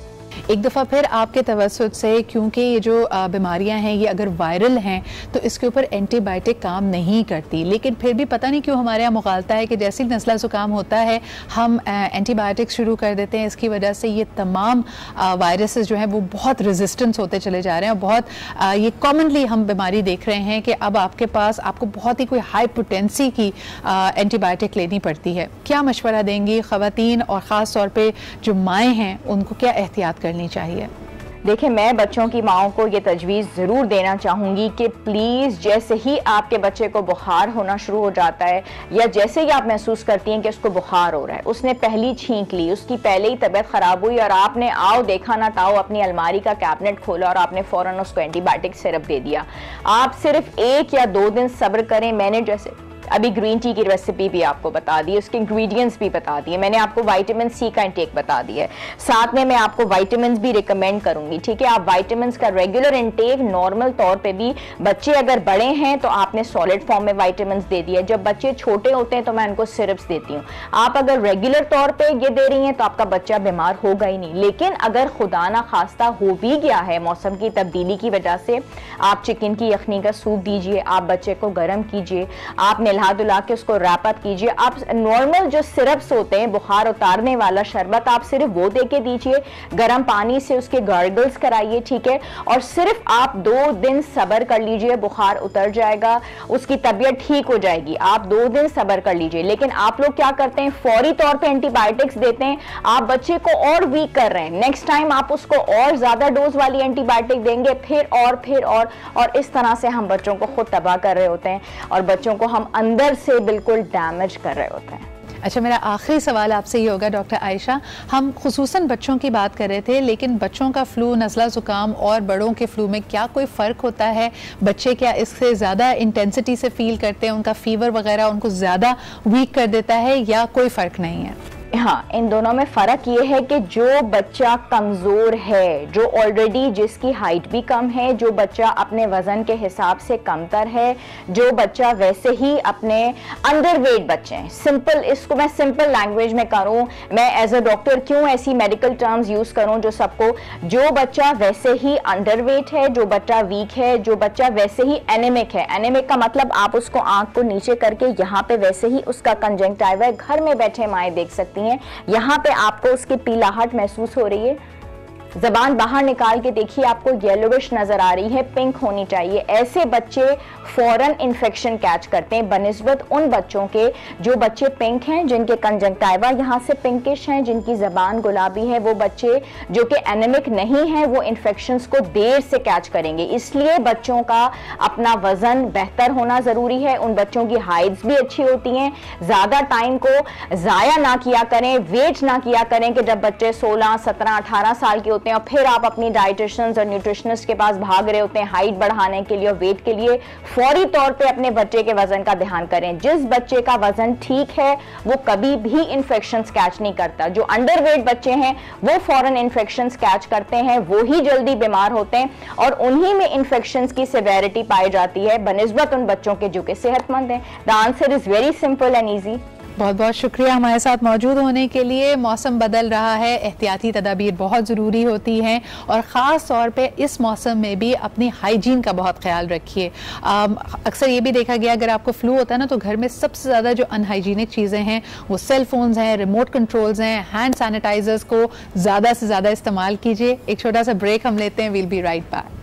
एक दफ़ा फिर आपके तवज्जुह से, क्योंकि ये जो बीमारियां हैं ये अगर वायरल हैं तो इसके ऊपर एंटीबायोटिक काम नहीं करती, लेकिन फिर भी पता नहीं क्यों हमारे यहाँ मुगालता है कि जैसे ही नज़ला ज़ुकाम होता है हम एंटीबायोटिक शुरू कर देते हैं। इसकी वजह से ये तमाम वायरसेस जो हैं वो बहुत रेजिस्टेंस होते चले जा रहे हैं और बहुत ये कॉमनली हम बीमारी देख रहे हैं कि अब आपके पास आपको बहुत ही कोई हाई पोटेंसी की एंटीबायोटिक लेनी पड़ती है। क्या मशवरा देंगी ख़वातीन और ख़ास तौर पर जो माएँ हैं उनको क्या एहतियात करनी चाहिए? देखिए, मैं बच्चों की माओं को ये तजवीज़ ज़रूर देना चाहूँगी कि प्लीज़ जैसे ही आपके बच्चे को बुखार होना शुरू हो जाता है या जैसे ही आप महसूस करती हैं कि उसको बुखार हो रहा है, उसने पहली छींक ली, उसकी पहले ही तबीयत ख़राब हुई और आपने आओ देखा ना ताओ अपनी अलमारी का कैबिनेट खोला और आपने फ़ौरन उसको एंटीबायोटिक सिरप दे दिया। आप सिर्फ 1 या 2 दिन सब्र करें। मैंने जैसे अभी ग्रीन टी की रेसिपी भी आपको बता दी, उसके इंग्रेडिएंट्स भी बता दिए, मैंने आपको विटामिन सी का इंटेक बता दिया है, साथ में मैं आपको विटामिन भी रिकमेंड करूंगी। ठीक है, आप विटामिन का रेगुलर इंटेक नॉर्मल तौर पे भी, बच्चे अगर बड़े हैं तो आपने सॉलिड फॉर्म में विटामिन दे दिया, जब बच्चे छोटे होते हैं तो मैं उनको सिरप्स देती हूँ। आप अगर रेगुलर तौर पर ये दे रही हैं तो आपका बच्चा बीमार होगा ही नहीं। लेकिन अगर खुदा ना खास्ता हो भी गया है मौसम की तब्दीली की वजह से, आप चिकन की यखनी का सूप दीजिए, आप बच्चे को गर्म कीजिए, आप नहा धुला के उसको रैप अप कीजिए। आप नॉर्मल जो सिरप्स होते हैं बुखार उतारने वाला शरबत, आप सिर्फ वो दे के दीजिए, गर्म पानी से उसके गार्गल्स कराइए। ठीक है, और सिर्फ आप 2 दिन सब्र कर लीजिए, बुखार उतर जाएगा, उसकी तबीयत ठीक हो जाएगी। आप 2 दिन सब्र कर लीजिए। लेकिन आप लोग क्या करते हैं, फौरी तौर पे एंटीबायोटिक्स देते हैं, आप बच्चे को और वीक कर रहे हैं। नेक्स्ट टाइम आप उसको और ज्यादा डोज वाली एंटीबायोटिक देंगे, फिर और इस तरह से हम बच्चों को खुद तबाह कर रहे होते हैं और बच्चों को हम अंदर से बिल्कुल डैमेज कर रहे होते हैं। अच्छा, मेरा आखिरी सवाल आपसे ये होगा डॉक्टर आयशा, हम खुसूसन बच्चों की बात कर रहे थे, लेकिन बच्चों का फ्लू, नज़ला ज़ुकाम और बड़ों के फ्लू में क्या कोई फ़र्क होता है? बच्चे क्या इससे ज़्यादा इंटेंसिटी से फील करते हैं, उनका फीवर वगैरह उनको ज़्यादा वीक कर देता है या कोई फ़र्क नहीं है? हाँ, इन दोनों में फ़र्क ये है कि जो बच्चा कमज़ोर है, जो ऑलरेडी जिसकी हाइट भी कम है, जो बच्चा अपने वज़न के हिसाब से कमतर है, जो बच्चा वैसे ही अपने अंडरवेट बच्चे हैं, सिंपल, इसको मैं सिंपल लैंग्वेज में करूँ, मैं एज अ डॉक्टर क्यों ऐसी मेडिकल टर्म्स यूज़ करूँ जो सबको, जो बच्चा वैसे ही अंडरवेट है, जो बच्चा वीक है, जो बच्चा वैसे ही एनेमिक है, एनेमिक का मतलब आप उसको आँख को नीचे करके यहाँ पे वैसे ही उसका कंजंक्टिवा है, घर में बैठे माएँ देख सकती हैं, यहाँ पे आपको उसकी पीलाहट महसूस हो रही है, जबान बाहर निकाल के देखिए आपको येलोविश नजर आ रही है, पिंक होनी चाहिए। ऐसे बच्चे फौरन इन्फेक्शन कैच करते हैं बनिस्बत उन बच्चों के जो बच्चे पिंक हैं, जिनके कंजंक्टिवा यहाँ से पिंकिश हैं, जिनकी जबान गुलाबी है। वो बच्चे जो कि एनेमिक नहीं है वो इन्फेक्शंस को देर से कैच करेंगे। इसलिए बच्चों का अपना वजन बेहतर होना जरूरी है, उन बच्चों की हाइट्स भी अच्छी होती हैं। ज्यादा टाइम को जाया ना किया करें, वेट ना किया करें कि जब बच्चे 16, 17, 18 साल के और फिर आप अपनी डाइटिशियंस और न्यूट्रिशनिस्ट के पास भाग रहे होते हैं हाइट बढ़ाने के लिए और वेट के लिए। फौरी तौर पे अपने बच्चे के वजन का ध्यान करें। जिस बच्चे का वजन ठीक है वो कभी भी इंफेक्शंस कैच नहीं करता। जो अंडरवेट बच्चे हैं वो फौरन इंफेक्शंस कैच करते हैं, वो ही जल्दी बीमार होते हैं और उन्हीं में इंफेक्शंस की सिवेरिटी पाई जाती है बनिस्बत उन बच्चों के जो कि सेहतमंद हैं। The answer is very simple and easy. बहुत बहुत शुक्रिया हमारे साथ मौजूद होने के लिए। मौसम बदल रहा है, एहतियाती तदाबीर बहुत ज़रूरी होती हैं और ख़ास तौर पे इस मौसम में भी अपनी हाइजीन का बहुत ख्याल रखिए। अक्सर ये भी देखा गया अगर आपको फ्लू होता है ना तो घर में सबसे ज़्यादा जो अनहाइजीनिक चीज़ें हैं वो सेल फोन्स हैं, रिमोट कंट्रोल्स हैं, हैंड सैनिटाइजर्स को ज़्यादा से ज़्यादा इस्तेमाल कीजिए। एक छोटा सा ब्रेक हम लेते हैं, we'll be right back.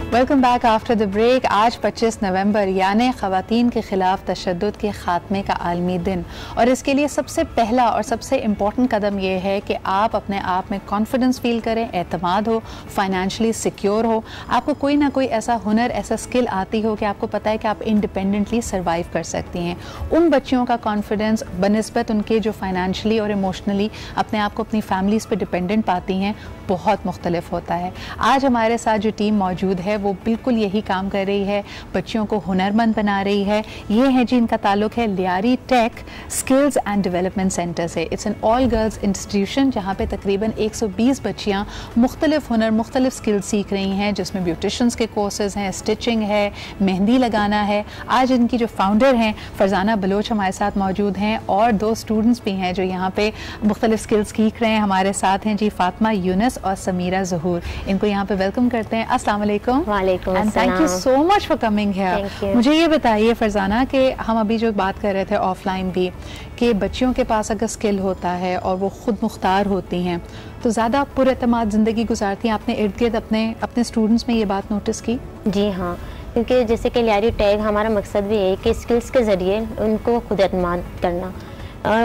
Welcome back after the break. आज 25 नवंबर यानी ख़वातीन के ख़िलाफ़ तशद्दुद के ख़ात्मे का आलमी दिन, और इसके लिए सबसे पहला और सबसे इम्पॉर्टेंट कदम यह है कि आप अपने आप में कॉन्फिडेंस फील करें, एतमाद हो, फाइनेंशली सिक्योर हो, आपको कोई ना कोई ऐसा हुनर, ऐसा स्किल आती हो कि आपको पता है कि आप इंडिपेंडेंटली सर्वाइव कर सकती हैं। उन बच्चियों का कॉन्फिडेंस बनिस्बत उनके जो फाइनेंशली और इमोशनली अपने आप को अपनी फैमिलीज़ पर डिपेंडेंट पाती हैं बहुत मुख्तलिफ होता है। आज हमारे साथ जो टीम मौजूद है वो बिल्कुल यही काम कर रही है, बच्चियों को हुनरमंद बना रही है। ये है जी इनका ताल्लुक है Lyari tech skills and development center से। It's an all girls institution जहाँ पे तकरीबन 120 बच्चियाँ मुख्तलिफ हुनर, मुख्तलिफ स्किल्स सीख रही हैं, जिसमें ब्यूटिशंस के कोर्सेज हैं, स्टिचिंग है, मेहंदी लगाना है। आज इनकी जो फाउंडर हैं फरजाना बलोच हमारे साथ मौजूद हैं और 2 स्टूडेंट्स भी हैं जो यहाँ पे मुख्तलिफ स्किल्स सीख रहे हैं। हमारे साथ हैं जी फातिमा यूनुस और समीरा ज़हूर। इनको यहाँ पे वेलकम करते हैं। अस्सलाम वालेकुम। वालेकुम and thank you so much for coming here. मुझे ये बताइए फरजाना कि हम अभी जो बात कर रहे थे ऑफलाइन भी कि बच्चियों के पास अगर स्किल होता है और वो खुद मुख्तार होती हैं तो ज़्यादा पुरएतमाद ज़िंदगी गुजारती हैं। आपने इर्द गिर्द अपने स्टूडेंट्स में ये बात नोटिस की? जी हाँ, क्योंकि जैसे कि लियारी टैग हमारा मकसद भी है कि स्किल्स के ज़रिए उनको खुद एतमाद करना।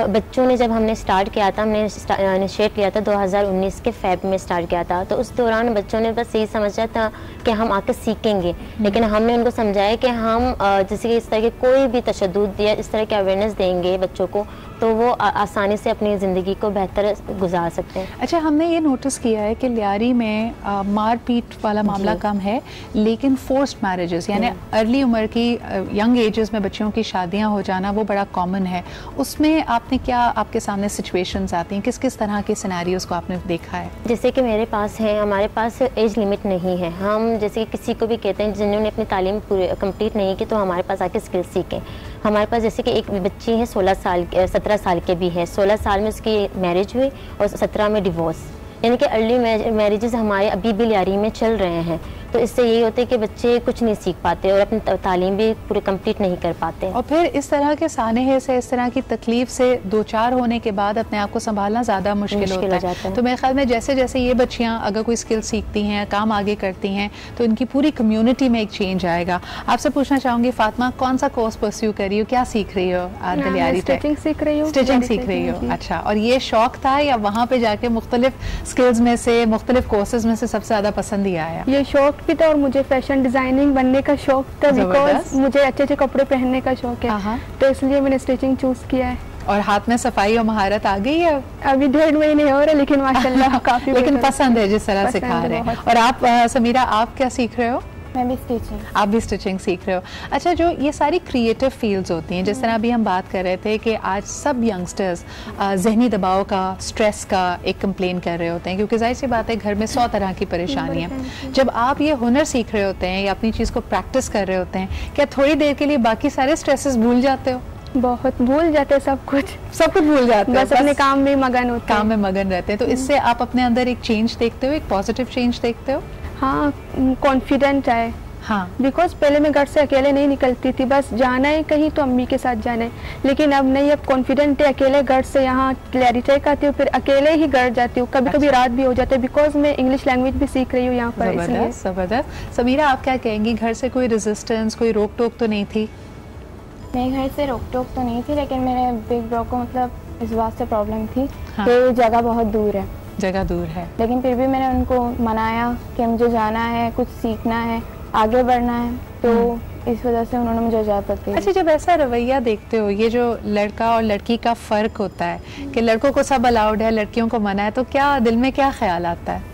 बच्चों ने जब हमने स्टार्ट किया था, हमने इनिशिएट किया था 2019 के फेब में स्टार्ट किया था, तो उस दौरान बच्चों ने बस यही समझा था कि हम आके सीखेंगे, लेकिन हमने उनको समझाया कि हम जैसे कि इस तरह के कोई भी तशद्दुद या इस तरह की अवेयरनेस देंगे बच्चों को तो वो आसानी से अपनी ज़िंदगी को बेहतर गुजार सकते हैं। अच्छा, हमने ये नोटिस किया है कि लियारी में मार पीट वाला मामला कम है, लेकिन फोर्स्ड मैरिजेस यानी अर्ली उम्र की यंग एजेस में बच्चियों की शादियां हो जाना वो बड़ा कॉमन है। उसमें आपने क्या, आपके सामने सिचुएशंस आती हैं, किस किस तरह के सिनेरियोस को आपने देखा है? जैसे कि मेरे पास है, हमारे पास एज लिमिट नहीं है। हम जैसे कि किसी को भी कहते हैं जिन्होंने अपनी तालीम पूरी कंप्लीट नहीं की तो हमारे पास आके स्किल सीखें। हमारे पास जैसे कि एक बच्ची है 17 साल के भी है, 16 साल में उसकी मैरिज हुई और 17 में डिवोर्स, यानी कि अर्ली मैरिजेस हमारे अभी भी लियारी में चल रहे हैं। तो इससे यही होता है कि बच्चे कुछ नहीं सीख पाते और अपनी तालीम भी पूरी कंप्लीट नहीं कर पाते। और फिर इस तरह के सानहे से, इस तरह की तकलीफ से 2-4 होने के बाद अपने आप को संभालना ज़्यादा मुश्किल होता है। तो मेरे ख्याल में जैसे जैसे ये बच्चियाँ अगर कोई स्किल सीखती हैं, काम आगे करती हैं, तो इनकी पूरी कम्युनिटी में एक चेंज आएगा। आपसे पूछना चाहूँगी फातिमा, कौन सा कोर्स परस्यू कर रही हो, क्या सीख रही हो? स्टिचिंग सीख रही हूँ। स्टिचिंग सीख रही हो, अच्छा। और ये शौक था या वहाँ पे जाके मुख्तलिफ स्किल्स में से, मुख्तलिफ कोर्सेज में से सबसे ज़्यादा पसंद ही आया? ये शौक भी था और मुझे फैशन डिजाइनिंग बनने का शौक था, बिकॉज मुझे अच्छे अच्छे कपड़े पहनने का शौक है, तो इसलिए मैंने स्टिचिंग चूज किया है। और हाथ में सफाई और महारत आ गई है? अभी 1.5 महीने हो रहे, लेकिन माशाल्लाह काफी लेकिन पसंद है जिस तरह सिखा रहे हैं। और आप समीरा, आप क्या सीख रहे हो? मैं भी स्टिचिंग। आप भी स्टिचिंग सीख रहे हो, अच्छा। जो ये सारी क्रिएटिव फील्ड्स होती हैं, जिस तरह अभी हम बात कर रहे थे कि आज सब यंगस्टर्स जहनी दबाव का, स्ट्रेस का एक कंप्लेन कर रहे होते हैं, क्योंकि जाहिर सी बात है घर में 100 तरह की परेशानी है। जब आप ये हुनर सीख रहे होते हैं या अपनी चीज़ को प्रैक्टिस कर रहे होते हैं, क्या थोड़ी देर के लिए बाकी सारे स्ट्रेसेस भूल जाते हो? बहुत भूल जाते हैं, सब कुछ भूल जाते हैं, बस अपने काम में मगन होते हैं, काम में मगन रहते हैं। तो इससे आप अपने अंदर एक चेंज देखते हो, एक पॉजिटिव चेंज देखते हो? हाँ, कॉन्फिडेंट आए। हाँ, बिकॉज पहले मैं घर से अकेले नहीं निकलती थी, बस जाना है कहीं तो अम्मी के साथ जाना है, लेकिन अब नहीं, अब कॉन्फिडेंट है। अकेले घर से यहाँ लियारी टेक आती हूँ, फिर अकेले ही घर जाती हूँ, कभी कभी रात भी हो जाती है, बिकॉज मैं इंग्लिश लैंग्वेज भी सीख रही हूँ यहाँ पर। जबरदस्त, जबरदस्त। समीरा, आप क्या कहेंगी, घर से कोई रेजिस्टेंस, कोई रोक टोक तो नहीं थी? मेरे घर से रोक टोक तो नहीं थी, लेकिन मेरे बिग ब्रो को मतलब इस बात से प्रॉब्लम थी कि जगह बहुत दूर है, जगह दूर है, लेकिन फिर भी मैंने उनको मनाया कि मुझे जाना है, कुछ सीखना है, आगे बढ़ना है, तो इस वजह से उन्होंने मुझे इजाज़त दी। अच्छा, जब ऐसा रवैया देखते हो, ये जो लड़का और लड़की का फ़र्क होता है कि लड़कों को सब अलाउड है, लड़कियों को मना है, तो क्या दिल में क्या ख्याल आता है?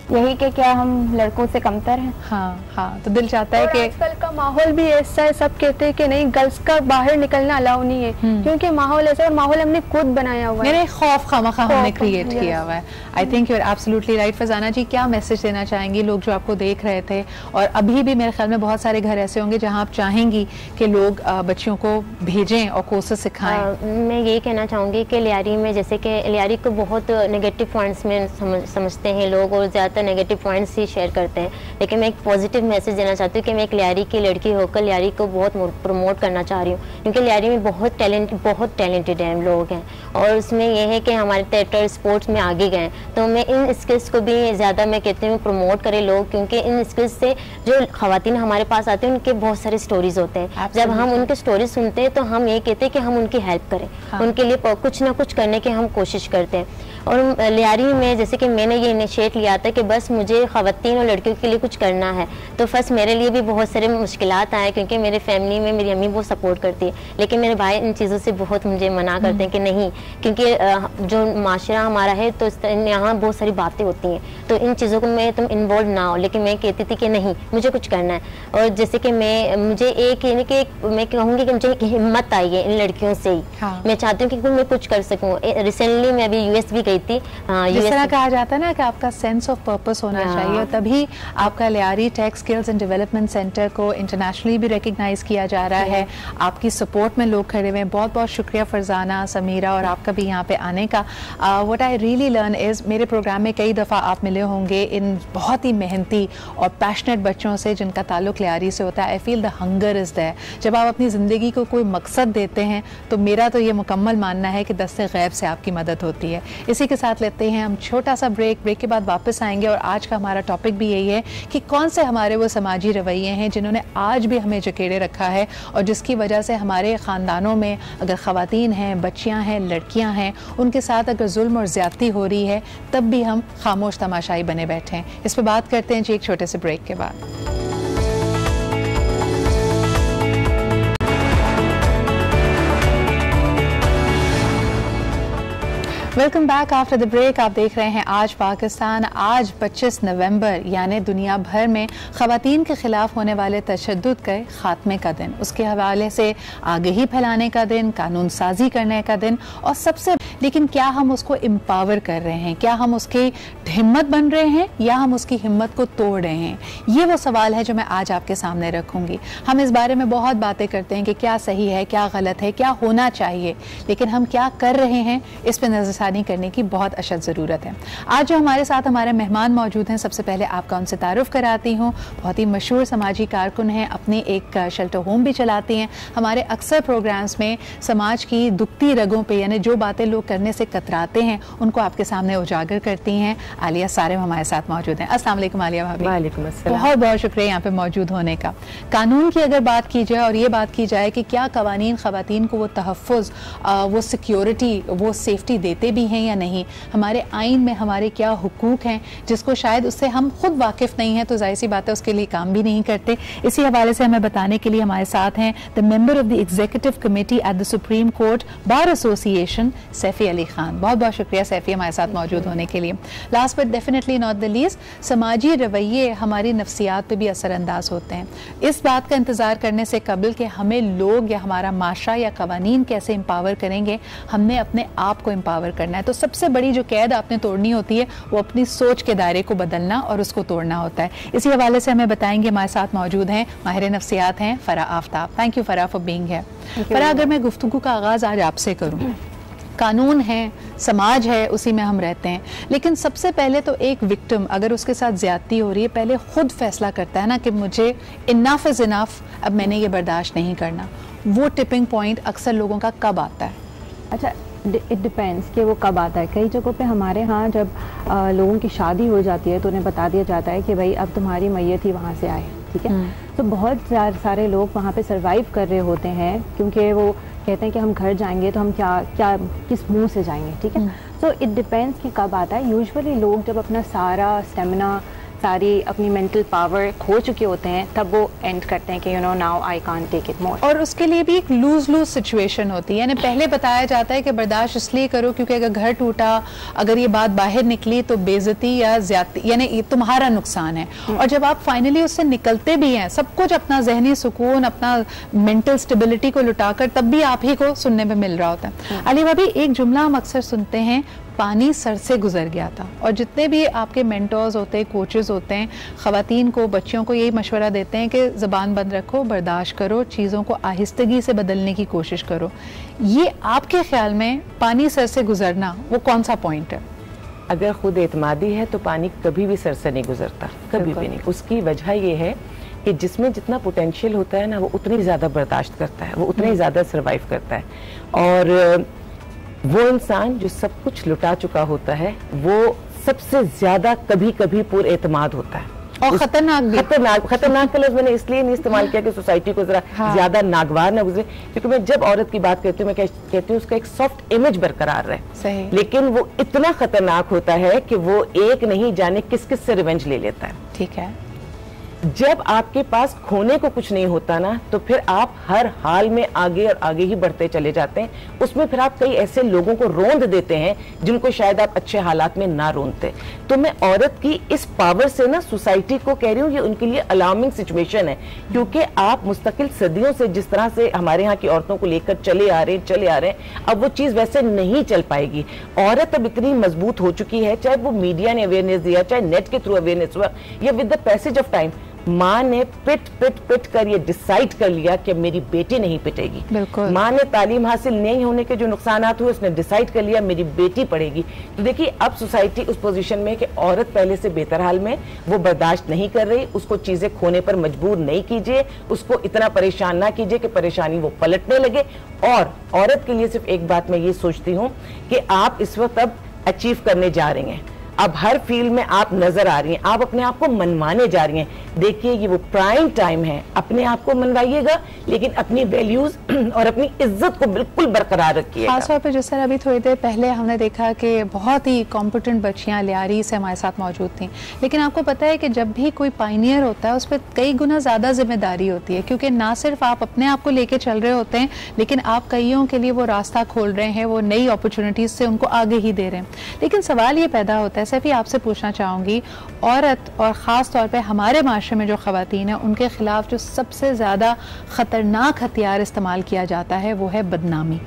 यही कि क्या हम लड़कों से कमतर हैं। हाँ हाँ, तो दिल चाहता है कि आजकल का माहौल भी ऐसा है, सब कहते हैं कि नहीं गर्ल्स का बाहर निकलना अलाउ नहीं है, क्योंकि माहौल ऐसा है, माहौल हमने खुद बनाया हुआ है। मेरे खौफ खामखा हमने क्रिएट yes. किया हुआ है। I think you are absolutely right. Farzana ji, क्या मैसेज देना चाहेंगी लोग जो आपको देख रहे थे, और अभी भी मेरे ख्याल में बहुत सारे घर ऐसे होंगे जहां आप चाहेंगी कि लोग बच्चियों को भेजें और कोर्सेज सिखाएं? मैं यही कहना चाहूँगी कि लियारी में, जैसे कि लियारी को बहुत नेगेटिव पॉइंट्स में समझते हैं लोग और ज़्यादातर नेगेटिव पॉइंट्स ही शेयर करते हैं, लेकिन मैं एक पॉजिटिव मैसेज देना चाहती हूँ कि मैं एक लियारी की लड़की होकर लियारी को बहुत प्रमोट करना चाह रही हूँ, क्योंकि लियारी में बहुत टैलेंटेड हैं लोग हैं, और उसमें यह है कि हमारे थिएटर स्पोर्ट्स में आगे गए, तो मैं इन स्किल्स को भी ज़्यादा मैं कहती हूँ प्रमोट करें लोग, क्योंकि इन स्किल्स से जो ख़वातीन हमारे पास आते हैं उनके बहुत सारे स्टोरीज होते हैं। जब हम उनके स्टोरीज सुनते हैं तो हम ये कहते हैं कि हम उनकी हेल्प करें, उनके लिए कुछ ना कुछ करने की हम कोशिश करते हैं। और लियारी में जैसे कि मैंने ये इनिशिएट लिया था कि बस मुझे ख़वातीन और लड़कियों के लिए कुछ करना है, तो फर्स्ट मेरे लिए भी बहुत सारे मुश्किलात आए, क्योंकि मेरे फैमिली में मेरी अम्मी बहुत सपोर्ट करती है, लेकिन मेरे भाई इन चीज़ों से बहुत मुझे मना करते हैं कि नहीं, क्योंकि जो माशरा हमारा है तो यहाँ बहुत सारी बातें होती हैं, तो इन चीज़ों को मैं तुम इन्वॉल्व ना हो, लेकिन मैं कहती थी कि नहीं, मुझे कुछ करना है। और जैसे कि मुझे एक यानी कि मैं कहूँगी कि मुझे एक हिम्मत आई है इन लड़कियों से ही। मैं चाहती हूँ कि मैं कुछ कर सकूँ। रिसेंटली मैं अभी यूएस भी गई थी। जिस तरह कहा जाता है ना कि आपका सेंस ऑफ पर्पस होना चाहिए, और तभी आपका Lyari tech skills and development centre को इंटरनेशनली भी रिकग्नाइज किया जा रहा है। आपकी सपोर्ट में लोग खड़े हुए हैं। बहुत बहुत शुक्रिया फरजाना, समीरा, और आपका भी यहाँ पे आने का। What I really learn is, मेरे प्रोग्राम में कई दफ़ा आप मिले होंगे इन बहुत ही मेहनती और पैशनेट बच्चों से जिनका ताल्लुक लियारी से होता है। I feel the hunger is there. जब आप अपनी ज़िंदगी को कोई मकसद देते हैं तो मेरा तो ये मुकम्मल मानना है कि दस्ते गैब से आपकी मदद होती है। इसी के साथ लेते हैं हम छोटा सा ब्रेक के बाद वापस आएंगे, और आज का हमारा टॉपिक भी यही है कि कौन से हमारे वो समाजी रवैये हैं जिन्होंने आज भी हमें जकेड़े रखा है, और जिसकी वजह से हमारे ख़ानदानों में अगर ख़वातीन हैं, बच्चियां हैं, लड़कियां हैं, उनके साथ अगर जुल्म और ज़्यादती हो रही है तब भी हम खामोश तमाशाई बने बैठे हैं। इस पर बात करते हैं जी एक छोटे से ब्रेक के बाद। Welcome back after the break. आप देख रहे हैं आज पाकिस्तान। आज 25 नवंबर यानी दुनिया भर में ख़वातीन के ख़िलाफ़ होने वाले तशद्दुद के ख़ात्मे का दिन, उसके हवाले से आगही फैलाने का दिन, कानून साजी करने का दिन, और सबसे लेकिन क्या हम उसको एम्पावर कर रहे हैं? क्या हम उसकी हिम्मत बन रहे हैं या हम उसकी हिम्मत को तोड़ रहे हैं? ये वो सवाल है जो मैं आज आपके सामने रखूँगी। हम इस बारे में बहुत बातें करते हैं कि क्या सही है, क्या गलत है, क्या होना चाहिए, लेकिन हम क्या कर रहे हैं इस पर नज़रसानी करने की बहुत अशद ज़रूरत है। आज जो हमारे साथ हमारे मेहमान मौजूद हैं, सबसे पहले आपका उनसे तारुफ कराती हूँ। बहुत ही मशहूर समाजी कारकुन हैं, अपनी एक शेल्टर होम भी चलाती हैं। हमारे अक्सर प्रोग्राम्स में समाज की दुखती रगों पे यानी जो बातें लोग करने से कतराते हैं उनको आपके सामने उजागर करती हैं। आलिया सारिम हमारे साथ मौजूद हैं। अस्सलाम वालेकुम आलिया भाभी। वालेकुम अस्सलाम। बहुत बहुत शुक्रिया यहाँ पे मौजूद होने का। कानून की अगर बात की जाए और ये बात की जाए कि क्या कवानीन ख़वातीन को वो तहफ़्फ़ुज़, वो सिक्योरिटी, वो सेफ्टी देते भी हैं या नहीं, हमारे आइन में हमारे क्या हुकूक हैं जिसको शायद उससे हम खुद वाकिफ़ नहीं हैं, तो जाहिर सी बात है उसके लिए काम भी नहीं करते। इसी हवाले से हमें बताने के लिए हमारे साथ हैं the member of the executive committee at the supreme court bar association, Saifi Ali Khan. बहुत बहुत शुक्रिया सैफ़ी हमारे साथ मौजूद होने के लिए। Last but definitely not the least, समाजी रवैये हमारी नफ्सियात पे भी असरअंदाज होते हैं। इस बात का इंतज़ार करने से कबल कि हमें लोग या हमारा माशरा या कवानीन कैसे एम्पावर करेंगे, हमने अपने आप को एम्पावर करना है। तो सबसे बड़ी जो कैद आपने तोड़नी होती है वो अपनी सोच के दायरे को बदलना और उसको तोड़ना होता है। इसी हवाले से हमें बताएंगे, हमारे साथ मौजूद हैं माहिर नफ्सियात हैं Farah Aftab. Thank you Farah for being here. Farah, अगर मैं गुफ्तगू का आगाज़ आज आपसे करूँ, कानून है, समाज है, उसी में हम रहते हैं, लेकिन सबसे पहले तो एक विक्टिम अगर उसके साथ ज़्यादती हो रही है पहले खुद फैसला करता है ना कि मुझे इनफ इज़ इनफ, अब मैंने ये बर्दाश्त नहीं करना। वो टिपिंग पॉइंट अक्सर लोगों का कब आता है? अच्छा, इट डिपेंड्स कि वो कब आता है। कई जगहों पे हमारे यहाँ जब लोगों की शादी हो जाती है तो उन्हें बता दिया जाता है कि भाई अब तुम्हारी मैयत ही वहाँ से आए, ठीक है। तो बहुत सारे लोग वहाँ पे सरवाइव कर रहे होते हैं क्योंकि वो कहते हैं कि हम घर जाएंगे तो हम क्या किस मुंह से जाएंगे, ठीक है। सो इट डिपेंड्स कि कब आता है। यूजुअली लोग जब अपना सारा स्टेमिना सारी अपनी मेंटल पावर खो चुके होते हैं, तब वो एंड करते हैं कि you know now I can't take it more. और उसके लिए भी एक लूज लूज सिचुएशन होती है, यानी पहले बताया जाता है कि बर्दाश्त इसलिए करो क्योंकि अगर घर टूटा, अगर ये बात बाहर निकली तो बेइज्जती या ज्यादती, यानी तुम्हारा नुकसान है। और जब आप फाइनली उससे निकलते भी हैं, सब कुछ अपना जहनी सुकून, अपना मेंटल स्टेबिलिटी को लुटाकर, तब भी आप ही को सुनने में मिल रहा होता है। अली भाभी, एक जुमला हम अक्सर सुनते हैं, पानी सर से गुजर गया था। और जितने भी आपके मेंटर्स होते हैं, कोचेस होते हैं, ख़वातीन को, बच्चियों को यही मशवरा देते हैं कि ज़बान बंद रखो, बर्दाश्त करो, चीज़ों को आहिस्तगी से बदलने की कोशिश करो। ये आपके ख्याल में पानी सर से गुजरना वो कौन सा पॉइंट है? अगर खुद एतमादी है तो पानी कभी भी सर से नहीं गुजरता, कभी भी नहीं। उसकी वजह ये है कि जिसमें जितना पोटेंशियल होता है ना, वो उतनी ज़्यादा बर्दाश्त करता है, वो उतना ही ज़्यादा सर्वाइव करता है। और वो इंसान जो सब कुछ लुटा चुका होता है, वो सबसे ज्यादा कभी कभी पुरएतमाद होता है। और खतरनाक खतरनाक का लफ्ज़ मैंने इसलिए नहीं इस्तेमाल किया कि सोसाइटी को जरा ज्यादा नागवार ना गुजरे, क्योंकि मैं जब औरत की बात करती हूँ, मैं कहती हूँ उसका एक सॉफ्ट इमेज बरकरार रहे। सही। लेकिन वो इतना खतरनाक होता है कि वो एक नहीं जाने किस किस से रिवेंज ले लेता है। ठीक है। जब आपके पास खोने को कुछ नहीं होता ना, तो फिर आप हर हाल में आगे और आगे ही बढ़ते चले जाते हैं। उसमें फिर आप कई ऐसे लोगों को रोंद देते हैं जिनको शायद आप अच्छे हालात में ना रोंदते। तो मैं औरत की इस पावर से ना सोसाइटी को कह रही हूँ, ये उनके लिए अलार्मिंग सिचुएशन है, क्योंकि आप मुस्तकिल सदियों से जिस तरह से हमारे यहाँ की औरतों को लेकर चले आ रहे हैं, अब वो चीज वैसे नहीं चल पाएगी। औरत अब इतनी मजबूत हो चुकी है, चाहे वो मीडिया ने अवेयरनेस दिया, चाहे नेट के थ्रू अवेयरनेस हुआ, या with the passage of time माँ ने पिट कर ये डिसाइड कर लिया कि मेरी बेटी नहीं पिटेगी। माँ ने तालीम हासिल नहीं होने के जो नुकसानात हुए, उसने डिसाइड कर लिया मेरी बेटी पढ़ेगी। तो देखिए अब सोसाइटी उस पोजीशन में कि औरत पहले से बेहतर हाल में, वो बर्दाश्त नहीं कर रही, उसको चीजें खोने पर मजबूर नहीं कीजिए, उसको इतना परेशान ना कीजिए कि परेशानी वो पलटने लगे। और औरत के लिए सिर्फ एक बात मैं ये सोचती हूँ कि आप इस वक्त अब अचीव करने जा रही हैं, अब हर फील्ड में आप नजर आ रही हैं, आप अपने आप को मनवाने जा रही हैं। देखिए ये वो प्राइम टाइम है, अपने आप को मनवाइएगा, लेकिन अपनी वैल्यूज और अपनी इज्जत को बिल्कुल बरकरार रखिएगा। खासतौर पर जिस तरह अभी थोड़ी देर पहले हमने देखा कि बहुत ही कॉम्पिटेंट बच्चियां लियारी से हमारे साथ मौजूद थीं, लेकिन आपको पता है कि जब भी कोई पायनियर होता है उस पर कई गुना ज़्यादा जिम्मेदारी होती है, क्योंकि ना सिर्फ आप अपने आप को लेके चल रहे होते हैं, लेकिन आप कईयों के लिए वो रास्ता खोल रहे हैं, वो नई अपॉर्चुनिटीज से उनको आगे ही दे रहे हैं। लेकिन सवाल ये पैदा होता है, सैफी आपसे पूछना चाहूँगी, औरत और ख़ास तौर पे हमारे माशरे में जो ख़वातीन हैं, उनके ख़िलाफ़ जो सबसे ज़्यादा ख़तरनाक हथियार इस्तेमाल किया जाता है वो है बदनामी।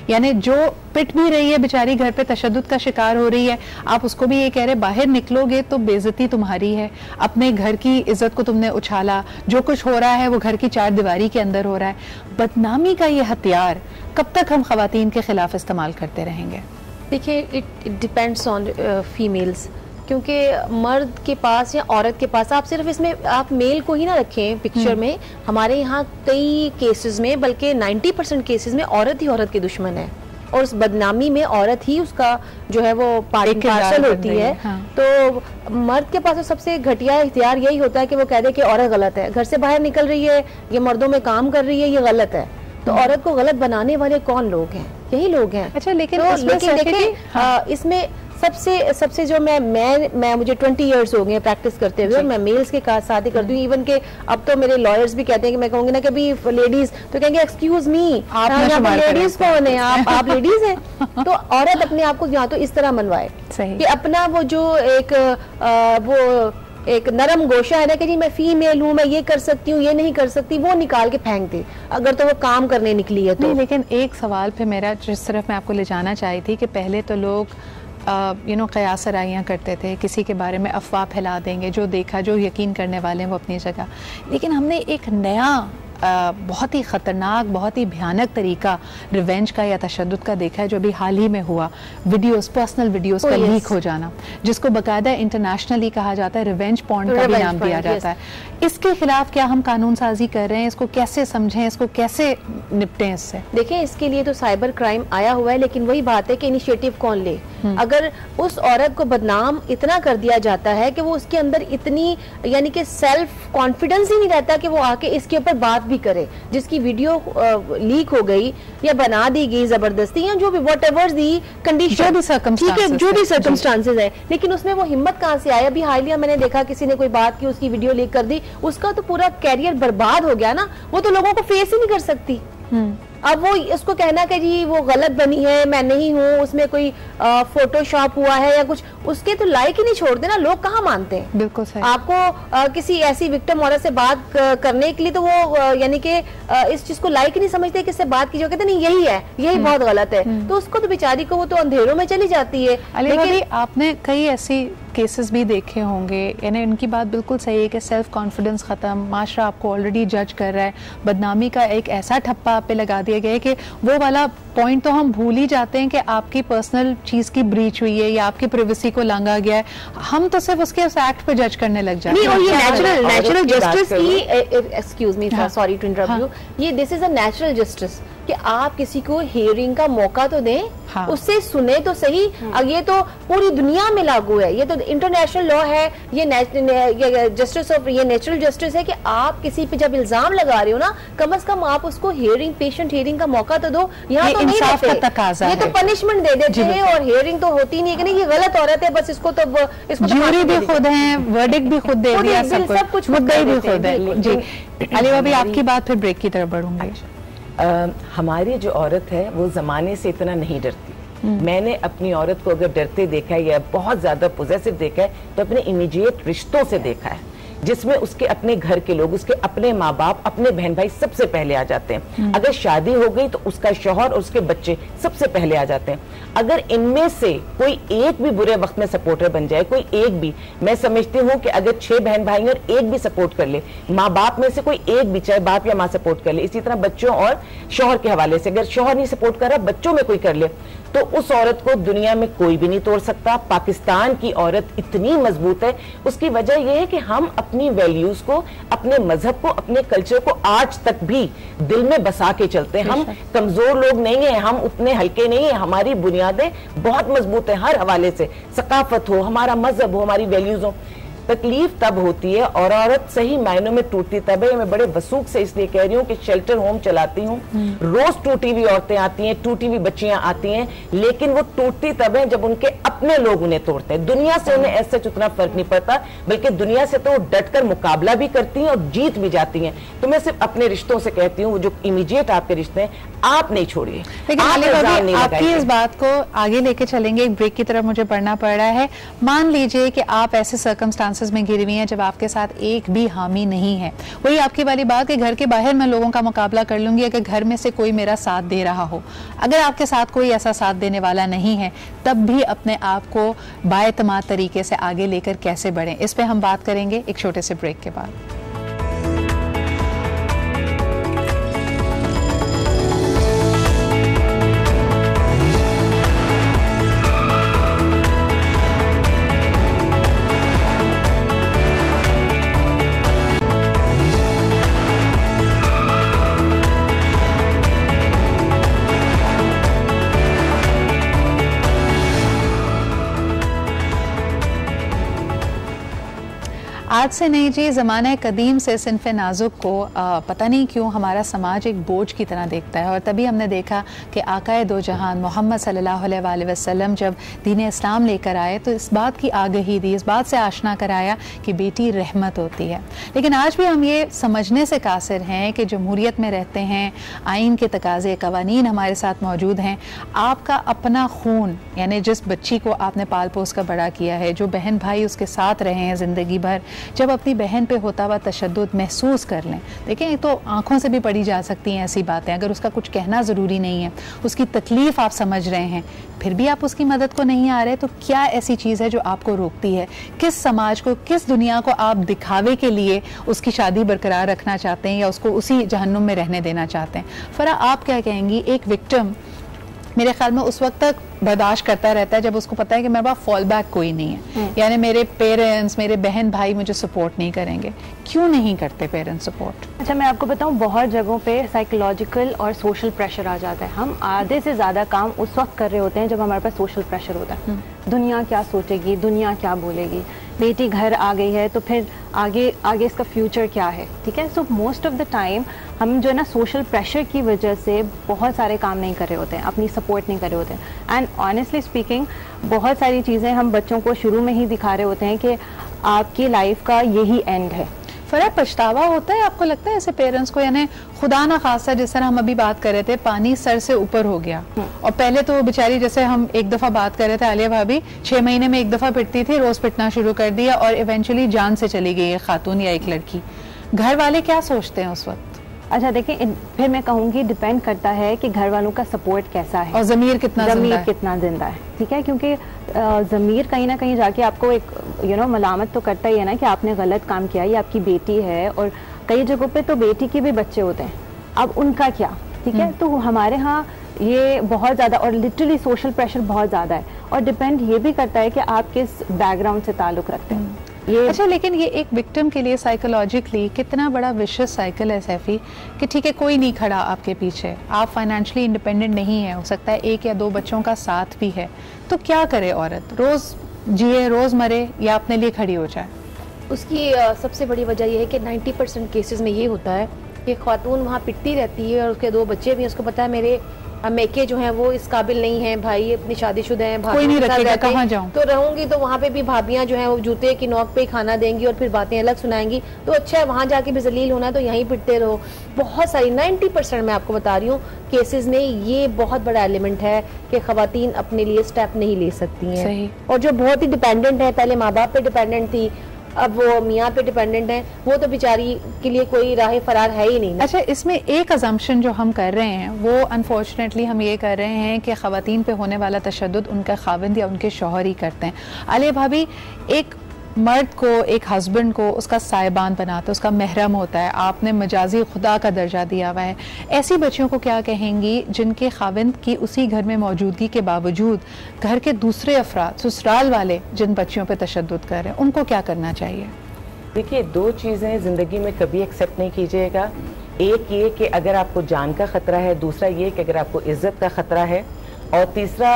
यानी जो पिट भी रही है बेचारी, घर पे तशद्दुद का शिकार हो रही है, आप उसको भी ये कह रहे बाहर निकलोगे तो बेइज्जती तुम्हारी है, अपने घर की इज्जत को तुमने उछाला, जो कुछ हो रहा है वो घर की चार दीवारी के अंदर हो रहा है। बदनामी का ये हथियार कब तक हम ख़वातीन के ख़िलाफ़ इस्तेमाल करते रहेंगे? देखिए, इट डिपेंड्स ऑन फीमेल्स, क्योंकि मर्द के पास या औरत के पास, आप सिर्फ इसमें आप मेल को ही ना रखें पिक्चर में। हमारे यहाँ कई केसेस में, बल्कि 90% केसेस में औरत ही औरत की दुश्मन है, और उस बदनामी में औरत ही उसका जो है वो पार्ट पार्सल होती है। हाँ। तो मर्द के पास तो सबसे घटिया हथियार यही होता है कि वो कह दे कि औरत गलत है, घर से बाहर निकल रही है, ये मर्दों में काम कर रही है, ये गलत है। तो औरत को गलत बनाने वाले कौन लोग हैं? यही लोग हैं। अच्छा, लेकिन देखिए इसमें सबसे जो मैं मुझे 20 इयर्स हो गए प्रैक्टिस करते हुए, और मैं मेल्स के साथ ही करती हूँ। इवन के अब तो मेरे लॉयर्स भी कहते हैं कि मैं कहूँगी ना कि अभी लेडीज, तो कहेंगे एक्सक्यूज मी, आप लेडीज कौन है? आप लेडीज हैं। तो औरत अपने आप को यहाँ तो इस तरह मनवाए कि अपना वो जो एक नरम गोशा है ना कि जी मैं फीमेल हूँ, मैं ये कर सकती हूँ, ये नहीं कर सकती, वो निकाल के फेंक दे, अगर तो वो काम करने निकली है तो। नहीं, लेकिन एक सवाल पे मेरा, जिस तरफ मैं आपको ले जाना चाही थी कि पहले तो लोग कयास सराइयाँ करते थे, किसी के बारे में अफवाह फैला देंगे, जो देखा, जो यकीन करने वाले हैं वो अपनी जगह। लेकिन हमने एक नया बहुत ही ख़तरनाक, बहुत ही भयानक तरीका रिवेंज का या तशद्दुद का देखा है, जो अभी हाल ही में हुआ, वीडियोस, पर्सनल वीडियोस का लीक हो जाना, जिसको बाकायदा इंटरनेशनली कहा जाता है, रिवेंज पॉर्न का भी नाम दिया जाता है। इसके खिलाफ क्या हम कानून साजी कर रहे हैं? इसको कैसे समझें, इसको कैसे निपटें इससे? देखिए, इसके लिए तो साइबर क्राइम आया हुआ है, लेकिन वही बात है कि इनिशिएटिव कौन ले। अगर उस औरत को बदनाम इतना कर दिया जाता है कि वो उसके अंदर इतनी यानी कि सेल्फ कॉन्फिडेंस ही नहीं रहता कि वो आके इसके ऊपर बात भी करे, जिसकी वीडियो लीक हो गई या बना दी गई जबरदस्ती या जो भी वट एवर दी कंडीशन, ठीक है, जो भी सर्कमस्टांसेस है, लेकिन उसमें वो हिम्मत कहाँ से आया? अभी हालिया मैंने देखा किसी ने कोई बात की, उसकी वीडियो लीक कर दी, उसका तो पूरा कैरियर बर्बाद हो गया ना, वो तो लोगों को फेस ही नहीं कर सकती। अब वो इसको कहना कि जी वो गलत बनी है, मैं नहीं हूँ, उसमें कोई फोटोशॉप हुआ है या कुछ, उसके तो लाइक ही नहीं छोड़ते ना, लोग कहाँ मानते हैं। बिल्कुल सही। आपको किसी ऐसी विक्टिम औरत से बात करने के लिए तो वो यानी कि इस चीज को लाइक ही नहीं समझते, किससे बात कीजिए, कहते नहीं यही है, यही बहुत गलत है, तो उसको तो बेचारी को वो तो अंधेरों में चली जाती है। लेकिन आपने कई ऐसी केसेस भी देखे होंगे, यानी उनकी बात बिल्कुल सही है कि सेल्फ कॉन्फिडेंस खत्म, माशरा आपको ऑलरेडी जज कर रहा है, बदनामी का एक ऐसा ठप्पा आप पे लगा दिया गया है कि वो वाला पॉइंट तो हम भूल ही जाते हैं कि आपकी पर्सनल चीज की ब्रीच हुई है या आपकी प्राइवेसी को लांगा गया है, हम तो सिर्फ उसके उस एक्ट पे जज करने लग जाते हैं। और ये नेचुरल जस्टिस की, excuse me sorry to interrupt you, ये this is a natural justice कि आप किसी को हियरिंग का मौका तो दें, उससे सुने तो सही। ये तो पूरी दुनिया में लागू है, ये तो इंटरनेशनल लॉ है, ये जस्टिस ऑफ, ये नेचुरल जस्टिस है कि आप किसी पे जब इल्जाम लगा रहे हो ना, कम से कम आप उसको हियरिंग, पेशेंट हियरिंग का मौका तो दो। यहाँ तो नहीं देते, ये तो पनिशमेंट दे देते हैं और हियरिंग तो होती नहीं है कि नहीं ये गलत औरत है, बस इसको तो ज्यूरी भी खुद है, वर्डिक्ट भी खुद दे दिया, सब कुछ मुद्दई भी खुद है। जी अली भाभी, आपकी बात फिर ब्रेक की तरफ बढ़ूंगी। हमारी जो औरत है वो जमाने से इतना नहीं डरती। मैंने अपनी औरत को अगर डरते देखा है या बहुत ज्यादा पॉजिटिव देखा है तो अपने इमीडिएट रिश्तों से देखा है, जिसमें उसके अपने घर के लोग, उसके अपने माँ बाप, अपने बहन भाई सबसे पहले आ जाते हैं। अगर शादी हो गई तो उसका शौहर और उसके बच्चे सबसे पहले आ जाते हैं। अगर इनमें से कोई एक भी बुरे वक्त में सपोर्टर बन जाए, कोई एक भी, मैं समझती हूँ कि अगर 6 बहन भाई और एक भी सपोर्ट कर ले, माँ बाप में से कोई एक भी, चाहे बाप या माँ सपोर्ट कर ले, इसी तरह बच्चों और शौहर के हवाले से, अगर शौहर नहीं सपोर्ट कर रहा, बच्चों में कोई कर ले, तो उस औरत को दुनिया में कोई भी नहीं तोड़ सकता। पाकिस्तान की औरत इतनी मजबूत है, उसकी वजह यह है कि हम अपनी वैल्यूज को, अपने मजहब को, अपने कल्चर को आज तक भी दिल में बसा के चलते हैं। हम कमजोर लोग नहीं हैं, हम उतने हल्के नहीं हैं, हमारी बुनियादें बहुत मजबूत है हर हवाले से, सकाफत हो, हमारा मजहब हो, हमारी वैल्यूज हो। तकलीफ तब होती है और औरत सही मायनों में टूटती तब है। मैं बड़े वसूख से इसलिए कह रही हूँ कि शेल्टर होम चलाती हूँ, रोज टूटी हुई औरतें आती हैं, टूटी हुई बच्चियां आती हैं, लेकिन वो टूटती तब है जब उनके अपने लोग उन्हें तोड़ते हैं। दुनिया से उन्हें ऐसे उतना फर्क नहीं पड़ता, बल्कि दुनिया से तो वो डटकर मुकाबला भी करती हैं और जीत भी जाती हैं। तो मैं सिर्फ अपने रिश्तों से कहती हूँ, वो जो इमीडिएट आपके रिश्ते हैं, आप नहीं छोड़िए। लेकिन आपकी इस बात को आगे लेके चलेंगे, एक ब्रेक की तरफ मुझे पढ़ना पड़ रहा है। मान लीजिए कि आप ऐसे सर्कमस्टांसेस में घिरी हुई हैं जब आपके साथ एक भी हामी नहीं है, वही आपकी वाली बात कि घर के बाहर मैं लोगों का मुकाबला कर लूंगी अगर घर में से कोई मेरा साथ दे रहा हो। अगर आपके साथ कोई ऐसा साथ देने वाला नहीं है, तब भी अपने आप को बाएतमाद तरीके से आगे लेकर कैसे बढ़ें, इस पे हम बात करेंगे एक छोटे से ब्रेक के बाद। आज से नहीं जी, ज़माना कदीम से सिन्फ नाजुक को पता नहीं क्यों हमारा समाज एक बोझ की तरह देखता है। और तभी हमने देखा कि आकाए दो जहान मोहम्मद सल्लल्लाहु अलैहि वसल्लम जब दीन इस्लाम लेकर आए तो इस बात की आगही दी, इस बात से आशना कराया कि बेटी रहमत होती है। लेकिन आज भी हम ये समझने से कासिर हैं कि जमहूरियत में रहते हैं, आइन के तकाज़े, कवानीन हमारे साथ मौजूद हैं। आपका अपना खून, यानी जिस बच्ची को आपने पाल पोस कर बड़ा किया है, जो बहन भाई उसके साथ रहे हैं ज़िंदगी भर, जब अपनी बहन पे होता हुआ तशद्दुद महसूस कर लें, देखिए तो आंखों से भी पढ़ी जा सकती हैं ऐसी बातें, अगर उसका कुछ कहना ज़रूरी नहीं है, उसकी तकलीफ़ आप समझ रहे हैं, फिर भी आप उसकी मदद को नहीं आ रहे, तो क्या ऐसी चीज़ है जो आपको रोकती है? किस समाज को, किस दुनिया को आप दिखावे के लिए उसकी शादी बरकरार रखना चाहते हैं या उसको उसी जहन्नुम में रहने देना चाहते हैं? फरा, आप क्या कहेंगी एक विक्टिम मेरे ख्याल में उस वक्त तक बर्दाश्त करता रहता है जब उसको पता है कि मेरे पास फॉल बैक कोई नहीं है, यानी मेरे पेरेंट्स, मेरे बहन भाई मुझे सपोर्ट नहीं करेंगे। क्यों नहीं करते पेरेंट्स सपोर्ट? अच्छा, मैं आपको बताऊं, बहुत जगहों पे साइकोलॉजिकल और सोशल प्रेशर आ जाता है। हम आधे से ज़्यादा काम उस वक्त कर रहे होते हैं जब हमारे पास सोशल प्रेशर होता है। दुनिया क्या सोचेगी, दुनिया क्या बोलेगी, बेटी घर आ गई है तो फिर आगे आगे इसका फ्यूचर क्या है, ठीक है। So most of the time हम जो है ना सोशल प्रेशर की वजह से बहुत सारे काम नहीं कर रहे होते हैं, अपनी सपोर्ट नहीं कर रहे होते हैं। एंड ऑनेस्टली स्पीकिंग, बहुत सारी चीज़ें हम बच्चों को शुरू में ही दिखा रहे होते हैं कि आपकी लाइफ का यही एंड है। फरा पछतावा होता है आपको लगता है ऐसे पेरेंट्स को, यानी खुदा ना खासा जिस तरह हम अभी बात कर रहे थे, पानी सर से ऊपर हो गया और पहले तो बेचारी, जैसे हम एक दफा बात कर रहे थे, आलिया भाभी 6 महीने में एक दफा पिटती थी, रोज पिटना शुरू कर दिया और इवेंचुअली जान से चली गई एक खातून या एक लड़की। घर वाले क्या सोचते हैं उस वक्त? अच्छा देखिए, फिर मैं कहूँगी डिपेंड करता है कि घर वालों का सपोर्ट कैसा है और ज़मीर कितना जिंदा है, ठीक है। क्योंकि ज़मीर कहीं ना कहीं जाके आपको एक मलामत तो करता ही है ना कि आपने गलत काम किया, ये आपकी बेटी है। और कई जगहों पे तो बेटी के भी बच्चे होते हैं, अब उनका क्या, ठीक है। तो हमारे यहाँ ये बहुत ज़्यादा और लिटरली सोशल प्रेशर बहुत ज़्यादा है और डिपेंड ये भी करता है कि आप किस बैकग्राउंड से ताल्लुक़ रखते हैं। अच्छा, लेकिन ये एक विक्टिम के लिए साइकोलॉजिकली कितना बड़ा विशियस साइकिल है सैफी, कि ठीक है कोई नहीं खड़ा आपके पीछे, आप फाइनेंशियली इंडिपेंडेंट नहीं है, हो सकता है 1 या 2 बच्चों का साथ भी है, तो क्या करे औरत? रोज जिए, रोज मरे या अपने लिए खड़ी हो जाए? उसकी सबसे बड़ी वजह यह है कि 90% केसेस में ये होता है कि खातून वहाँ पिटती रहती है और उसके 2 बच्चे भी, उसको पता है मेरे मेके जो हैं वो इस काबिल नहीं हैं, भाई अपनी शादीशुदा हैं, कोई नहीं रखेगा, कहाँ जाऊं? तो रहूंगी तो वहाँ पे भी भाभियां जो हैं वो जूते की नोक पे खाना देंगी और फिर बातें अलग सुनाएंगी, तो अच्छा है वहाँ जाके भी जलील होना है तो यहीं पिटते रहो। बहुत सारी 90% मैं आपको बता रही हूँ केसेस में ये बहुत बड़ा एलिमेंट है कि खवातीन अपने लिए स्टेप नहीं ले सकती हैं। और जो बहुत ही डिपेंडेंट है, पहले माँ बाप पे डिपेंडेंट थी, अब वो मियाँ पे डिपेंडेंट है, वो तो बेचारी के लिए कोई राह फरार है ही नहीं। अच्छा, इसमें एक अजम्पशन जो हम कर रहे हैं वो अनफॉर्चुनेटली हम ये कर रहे हैं कि ख़वातीन पे होने वाला तशद्दुद उनका खाविंद या उनके शौहर ही करते हैं। आलिया भाभी, एक मर्द को, एक हस्बैंड को उसका साहिबान बनाता है, उसका महरम होता है, आपने मजाजी खुदा का दर्जा दिया हुआ है। ऐसी बच्चियों को क्या कहेंगी जिनके खाविंद की उसी घर में मौजूदगी के बावजूद घर के दूसरे अफराद, ससुराल वाले जिन बच्चियों पे तशद्दुद कर रहे हैं, उनको क्या करना चाहिए? देखिए, 2 चीज़ें ज़िंदगी में कभी एक्सेप्ट नहीं कीजिएगा। एक ये कि अगर आपको जान का ख़तरा है, दूसरा ये कि अगर आपको इज्जत का ख़तरा है, और तीसरा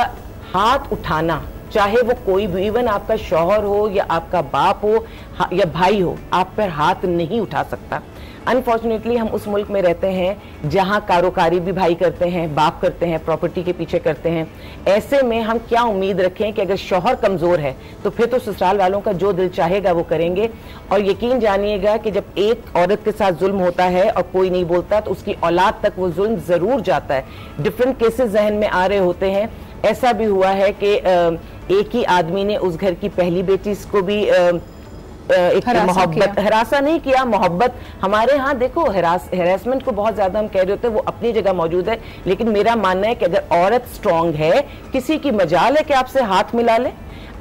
हाथ उठाना, चाहे वो कोई भी, इवन आपका शौहर हो या आपका बाप हो या भाई हो, आप पर हाथ नहीं उठा सकता। अनफॉर्चुनेटली हम उस मुल्क में रहते हैं जहाँ कारोकारी भी भाई करते हैं, बाप करते हैं, प्रॉपर्टी के पीछे करते हैं। ऐसे में हम क्या उम्मीद रखें कि अगर शौहर कमज़ोर है तो फिर तो ससुराल वालों का जो दिल चाहेगा वो करेंगे। और यकीन जानिएगा कि जब एक औरत के साथ जुल्म होता है और कोई नहीं बोलता तो उसकी औलाद तक वो जुल्म ज़रूर जाता है। डिफरेंट केसेस जहन में आ रहे होते हैं। ऐसा भी हुआ है कि एक ही आदमी ने उस घर की पहली बेटी को भी एक मोहब्बत, हरासा नहीं किया, मोहब्बत। हमारे यहाँ देखो हरासमेंट को बहुत ज्यादा हम कह रहे होते हैं, वो अपनी जगह मौजूद है, लेकिन मेरा मानना है कि अगर औरत स्ट्रांग है, किसी की मजाल है कि आपसे हाथ मिला ले।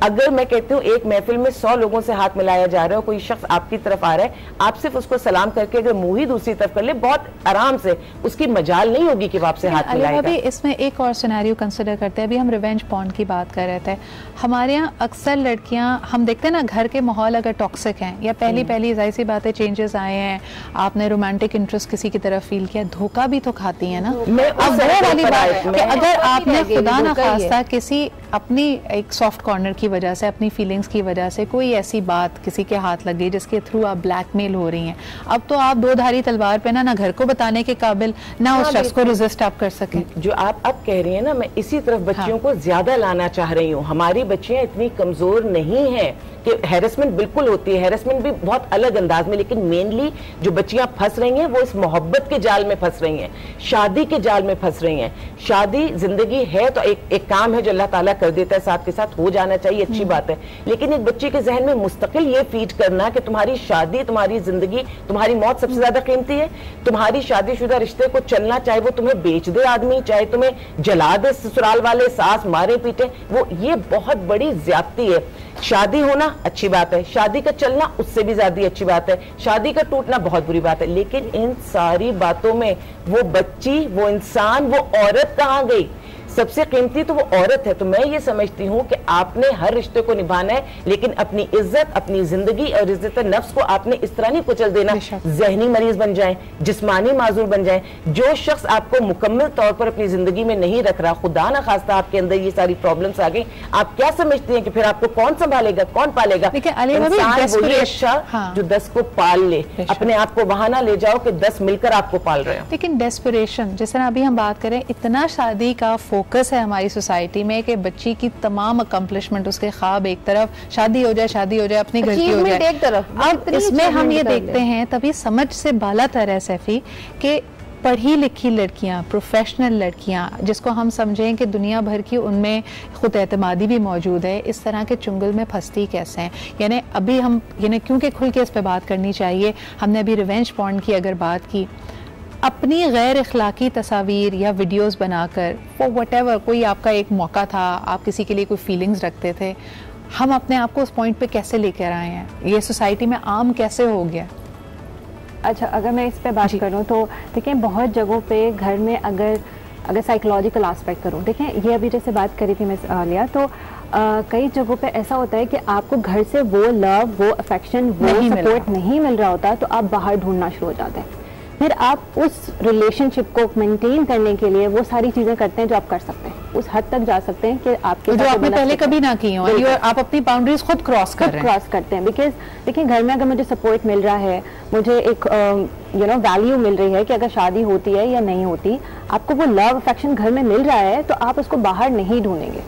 अगर मैं कहती हूँ एक महफिल में 100 लोगों से हाथ मिलाया जा रहा है, कोई शख्स आपकी तरफ आ रहा है, आप सिर्फ उसको सलाम करके अगर मुंह ही दूसरी तरफ कर ले, बहुत आराम से, उसकी मजाल नहीं होगी कि वो आपसे हाथ मिलाएगा। अभी इसमें एक और सिनेरियो कंसिडर करते हैं। अभी हम रिवेंज पॉर्न की बात कर रहे थे। हमारे यहाँ अक्सर लड़कियां, हम देखते हैं ना, घर के माहौल अगर टॉक्सिक हैं या पहली जाहिर सी बात है चेंजेस आए हैं, आपने रोमांटिक इंटरेस्ट किसी की तरफ फील किया, धोखा भी तो खाती है ना। अब वो वाली बात कि अगर आपने खुदा ना खास्ता किसी अपनी एक सॉफ्ट कॉर्नर की वजह से, अपनी फीलिंग्स की वजह से कोई ऐसी बात किसी के हाथ लग गई जिसके थ्रू आप ब्लैकमेल हो रही हैं, अब तो आप 2 धारी तलवार पे ना घर को बताने के काबिल, ना उस शख्स को रेजिस्ट आप कर सकें। जो आप अब कह रही हैं ना, मैं इसी तरफ बच्चियों को ज्यादा लाना चाह रही हूँ। हमारी बच्चियां इतनी कमजोर नहीं हैं कि हैरेसमेंट बिल्कुल होती है, हैरेसमेंट भी बहुत अलग अंदाज में, लेकिन मेनली जो बच्चियां फंस रही हैं वो इस मोहब्बत के जाल में फंस रही हैं, शादी के जाल में फंस रही हैं। शादी जिंदगी है तो एक काम है जो अल्लाह ताला कर देता है, साथ के साथ हो जाना चाहिए, अच्छी बात है, लेकिन एक बच्चे के जहन में मुस्तकिल ये फीड करना कि तुम्हारी शादी, तुम्हारी जिंदगी, तुम्हारी मौत सबसे ज्यादा कीमती है। तुम्हारी शादीशुदा रिश्ते को चलना, चाहे वो तुम्हें बेच दे आदमी, चाहे तुम्हें जला दे ससुराल वाले, सास मारे पीटे, वो ये बहुत बड़ी ज्यादती है। शादी होना अच्छी बात है, शादी का चलना उससे भी ज्यादा अच्छी बात है, शादी का टूटना बहुत बुरी बात है, लेकिन इन सारी बातों में वो बच्ची, वो इंसान, वो औरत कहाँ गई? सबसे कीमती तो वो औरत है। तो मैं ये समझती हूँ कि आपने हर रिश्ते को निभाना है, लेकिन अपनी इज्जत, अपनी जिंदगी और इज्जत नफ्स को आपने इस तरह नहीं कुचल देना, जहनी मरीज बन जाए, जिस्मानी माजूर बन जाए। जो शख्स आपको मुकम्मल तौर पर अपनी जिंदगी में नहीं रख रहा, खुदा ना खास्ता आपके अंदर ये सारी प्रॉब्लम्स आ गई, आप क्या समझती हैं कि फिर आपको कौन संभालेगा, कौन पालेगा? इंसान वही अच्छा जो 10 को पाल ले, अपने आप को वहां ना ले जाओ कि 10 मिलकर आपको पाल रहे हो। लेकिन डेस्परेशन, जिस तरह अभी हम बात करें, इतना शादी का फोकस है हमारी सोसाइटी में कि बच्ची की तमाम अकम्पलिशमेंट, उसके ख्वाब एक तरफ, शादी हो जाए, शादी हो जाए, अपनी घर की हो जाए एक तरफ। अब इसमें हम ये देखते हैं तभी समझ से बाला तर है सैफी कि पढ़ी लिखी लड़कियां, प्रोफेशनल लड़कियां, जिसको हम समझें कि दुनिया भर की उनमें खुद एतमादी भी मौजूद है, इस तरह के चुंगल में फंसती कैसे हैं? यानी अभी हम क्योंकि खुल के इस पे बात करनी चाहिए, हमने अभी रिवेंज पॉर्न की अगर बात की, अपनी गैर अखलाकी तस्वीर या वीडियोस बनाकर फॉर व्हाटएवर, कोई आपका एक मौका था, आप किसी के लिए कोई फीलिंग्स रखते थे, हम अपने आप को उस पॉइंट पे कैसे लेकर आए हैं? ये सोसाइटी में आम कैसे हो गया? अच्छा, अगर मैं इस पे बात करूं तो देखिए बहुत जगहों पे घर में अगर साइकोलॉजिकल एस्पेक्ट करूं, देखें ये अभी जैसे बात करी थी मैं लिया, तो कई जगहों पे ऐसा होता है कि आपको घर से वो लव, वो अफेक्शन, वो सपोर्ट नहीं मिल रहा होता, तो आप बाहर ढूंढना शुरू हो जाते हैं। फिर आप उस रिलेशनशिप को मेंटेन करने के लिए वो सारी चीजें करते हैं जो आप कर सकते हैं, उस हद तक जा सकते हैं कि आपके जो आपने पहले कभी ना की हो, आप अपनी बाउंड्रीज खुद क्रॉस करते हैं। बिकॉज देखिए घर में अगर मुझे सपोर्ट मिल रहा है, मुझे एक वैल्यू मिल रही है कि अगर शादी होती है या नहीं होती, आपको वो लव अफेक्शन घर में मिल रहा है, तो आप उसको बाहर नहीं ढूंढेंगे,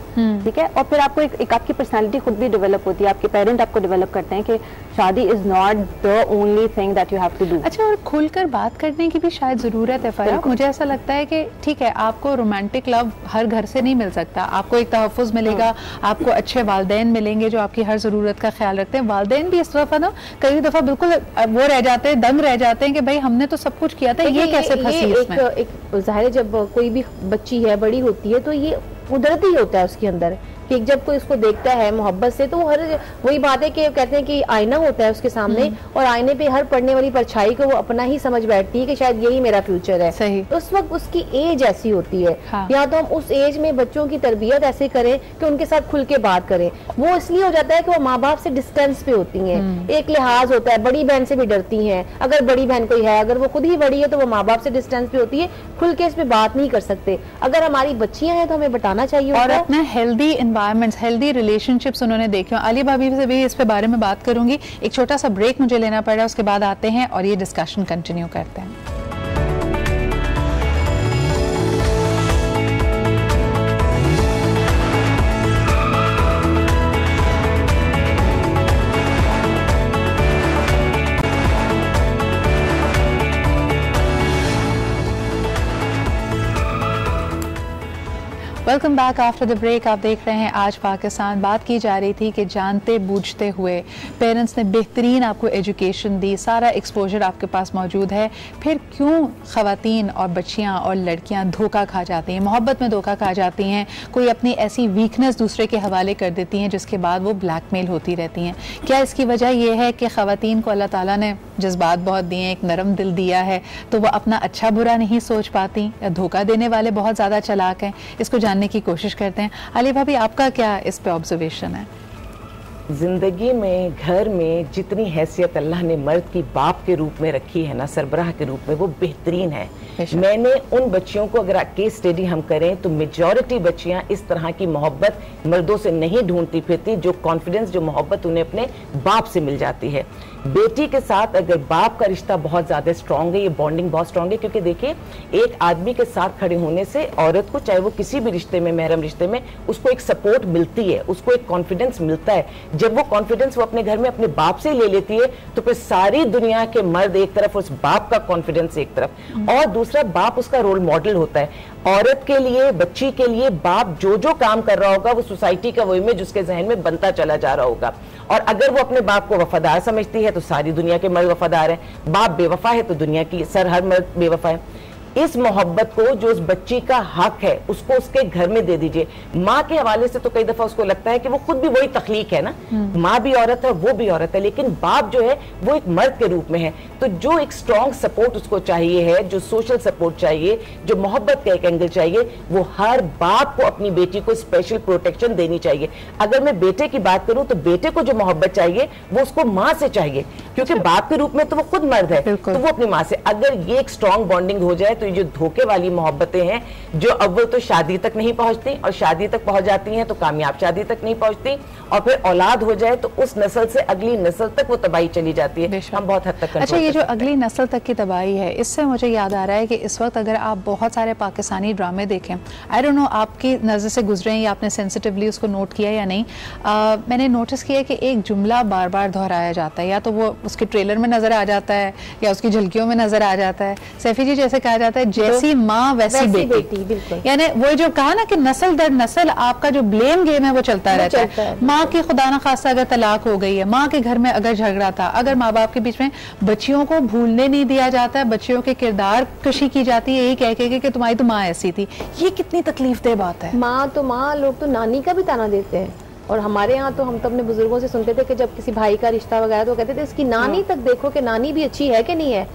ठीक है? और फिर आपको एक आपकी पर्सनालिटी खुद भी डेवलप होती है, आपके पेरेंट आपको डेवलप करते हैं कि शादी is not the only thing that you have to do. अच्छा, और खुलकर बात करने की भी शायद जरूरत है फराह। मुझे ऐसा लगता है कि ठीक है, आपको रोमांटिक लव हर घर से नहीं मिल सकता, आपको एक तहफ़्फ़ुज़ मिलेगा, आपको अच्छे वालिदैन मिलेंगे जो आपकी हर ज़रूरत का ख्याल रखते हैं। वालिदैन भी इस तरह ना कई दफ़ा बिल्कुल वो रह जाते हैं, दंग रह जाते हैं कि भाई हमने तो सब कुछ किया था, ये कैसे फंसी इसमें? एक ज़ाहिर है जब कोई भी बच्ची है, बड़ी होती है, तो ये कुदरती होता है उसके अंदर कि जब कोई उसको देखता है मोहब्बत से, तो हर वही बात है कि कहते हैं कि आईना होता है उसके सामने, और आईने पे हर पड़ने वाली परछाई को वो अपना ही समझ बैठती है कि शायद यही मेरा फ्यूचर है। सही। उस वक्त उसकी एज ऐसी होती है। हाँ। या तो हम उस एज में बच्चों की तरबियत ऐसे करें कि उनके साथ खुल के बात करें। वो इसलिए हो जाता है कि वो माँ बाप से डिस्टेंस पे होती हैं, एक लिहाज होता है, बड़ी बहन से भी डरती हैं, अगर बड़ी बहन कोई है, अगर वो खुद ही बड़ी है तो वो माँ बाप से डिस्टेंस पे होती है, खुल के इस पे बात नहीं कर सकते। अगर हमारी बच्चियां हैं तो हमें बताना चाहिए, और अपना हेल्दी एनवायरनमेंट, हेल्दी रिलेशनशिप्स उन्होंने देखे। अली भाभी से भी इस पे बारे में बात करूंगी। एक छोटा सा ब्रेक मुझे लेना पड़ा, उसके बाद आते हैं और ये डिस्कशन कंटिन्यू करते हैं। Welcome back after the break. आप देख रहे हैं आज पाकिस्तान। बात की जा रही थी कि जानते बूझते हुए पेरेंट्स ने बेहतरीन आपको एजुकेशन दी, सारा एक्सपोजर आपके पास मौजूद है, फिर क्यों ख़वातीन और बच्चियां और लड़कियां धोखा खा जाती हैं, मोहब्बत में धोखा खा जाती हैं, कोई अपनी ऐसी वीकनेस दूसरे के हवाले कर देती हैं जिसके बाद वो ब्लैकमेल होती रहती हैं? क्या इसकी वजह यह है कि ख़वातीन को अल्लाह ताला ने जज्बात बहुत दिए हैं, एक नरम दिल दिया है, तो वह अपना अच्छा बुरा नहीं सोच पाती, या धोखा देने वाले बहुत ज़्यादा चालाक हैं? इसको जानने की कोशिश करते हैं। अली भाभी, आपका क्या इस पे ऑब्जर्वेशन है? जिंदगी में, घर में जितनी हैसियत अल्लाह ने मर्द की बाप के रूप में रखी है ना, सरबराह के रूप में, वो बेहतरीन है। मैंने उन बच्चियों को, अगर केस स्टडी हम करें तो मेजॉरिटी बच्चियां इस तरह की मोहब्बत मर्दों से नहीं ढूंढती फिरती, जो कॉन्फिडेंस, जो मोहब्बत उन्हें अपने बाप से मिल जाती है। बेटी के साथ अगर बाप का रिश्ता बहुत ज्यादा स्ट्रांग है, ये बॉन्डिंग बहुत स्ट्रांग है, क्योंकि देखिए एक आदमी के साथ खड़े होने से औरत को, चाहे वो किसी भी रिश्ते में, महरम रिश्ते में, उसको एक सपोर्ट मिलती है, उसको एक कॉन्फिडेंस मिलता है। जब वो कॉन्फिडेंस वो अपने घर में अपने बाप से ले लेती है, तो फिर सारी दुनिया के मर्द एक तरफ, उस बाप का कॉन्फिडेंस एक तरफ, और दूसरा बाप उसका रोल मॉडल होता है। औरत के लिए, बच्ची के लिए बाप जो जो काम कर रहा होगा, वो सोसाइटी का वो इमेज उसके जहन में बनता चला जा रहा होगा। और अगर वो अपने बाप को वफादार समझती है तो सारी दुनिया के मर्द वफादार हैं, बाप बेवफा है तो दुनिया की हर मर्द बेवफा है। इस मोहब्बत को जो उस बच्ची का हक है उसको उसके घर में दे दीजिए। माँ के हवाले से तो कई दफा उसको लगता है कि वो खुद भी वही तख्लीक है ना, माँ भी औरत है, वो भी औरत है, लेकिन बाप जो है वो एक मर्द के रूप में है। तो जो एक स्ट्रॉन्ग सपोर्ट उसको चाहिए है, जो सोशल सपोर्ट चाहिए, जो मोहब्बत का एक एंगल चाहिए, वो हर बाप को अपनी बेटी को स्पेशल प्रोटेक्शन देनी चाहिए। अगर मैं बेटे की बात करूं तो बेटे को जो मोहब्बत चाहिए वो उसको माँ से चाहिए, क्योंकि बाप के रूप में तो वो खुद मर्द है, तो वो अपनी माँ से। अगर ये एक स्ट्रॉन्ग बॉन्डिंग हो जाए तो ये जो धोखे वाली मोहब्बतें हैं जो अव्वल तो शादी तक नहीं पहुंचती और शादी तक पहुंच जाती हैं तो कामयाब शादी तक नहीं पहुंचती, और फिर औलाद हो जाए तो उस नस्ल से अगली नस्ल तक वो तबाही चली जाती है। हम बहुत हद तक अच्छा, ये जो अगली नस्ल तक की तबाही है, इससे मुझे याद आ रहा है कि इस वक्त अगर आप बहुत सारे पाकिस्तानी ड्रामे देखें, आई डोंट नो आपकी नज़र से गुजरे हैं या आपने सेंसिटिवली उसको नोट किया या नहीं, मैंने नोटिस किया कि एक जुमला बार बार दोहराया जाता है, या तो वो उसके ट्रेलर में नजर आ जाता है या उसकी झलकियों में नजर आ जाता है। सैफी जी, जैसे कहा जाता है जैसी माँ वैसी बेटी, यानी वो जो कहा ना कि नस्ल दर नस्ल आपका जो ब्लेम गेम है वो चलता रहता है। माँ की खुदा न खास्ता अगर तलाक हो गई है, माँ के घर में अगर झगड़ा था, अगर माँ बाप के बीच में, बच्चियों को भूलने नहीं दिया जाता है, बच्चियों के किरदार कशी की जाती है यही कह के कि तुम्हारी तो माँ ऐसी थी। ये कितनी तकलीफदेह बात है। माँ तो माँ, लोग तो नानी का भी ताना देते हैं, और हमारे यहाँ तो हम तो अपने बुजुर्गों से सुनते थे कि जब किसी भाई का रिश्ता वगैरह तो कहते थे इसकी नानी तक देखो कि नानी भी अच्छी है कि नहीं है।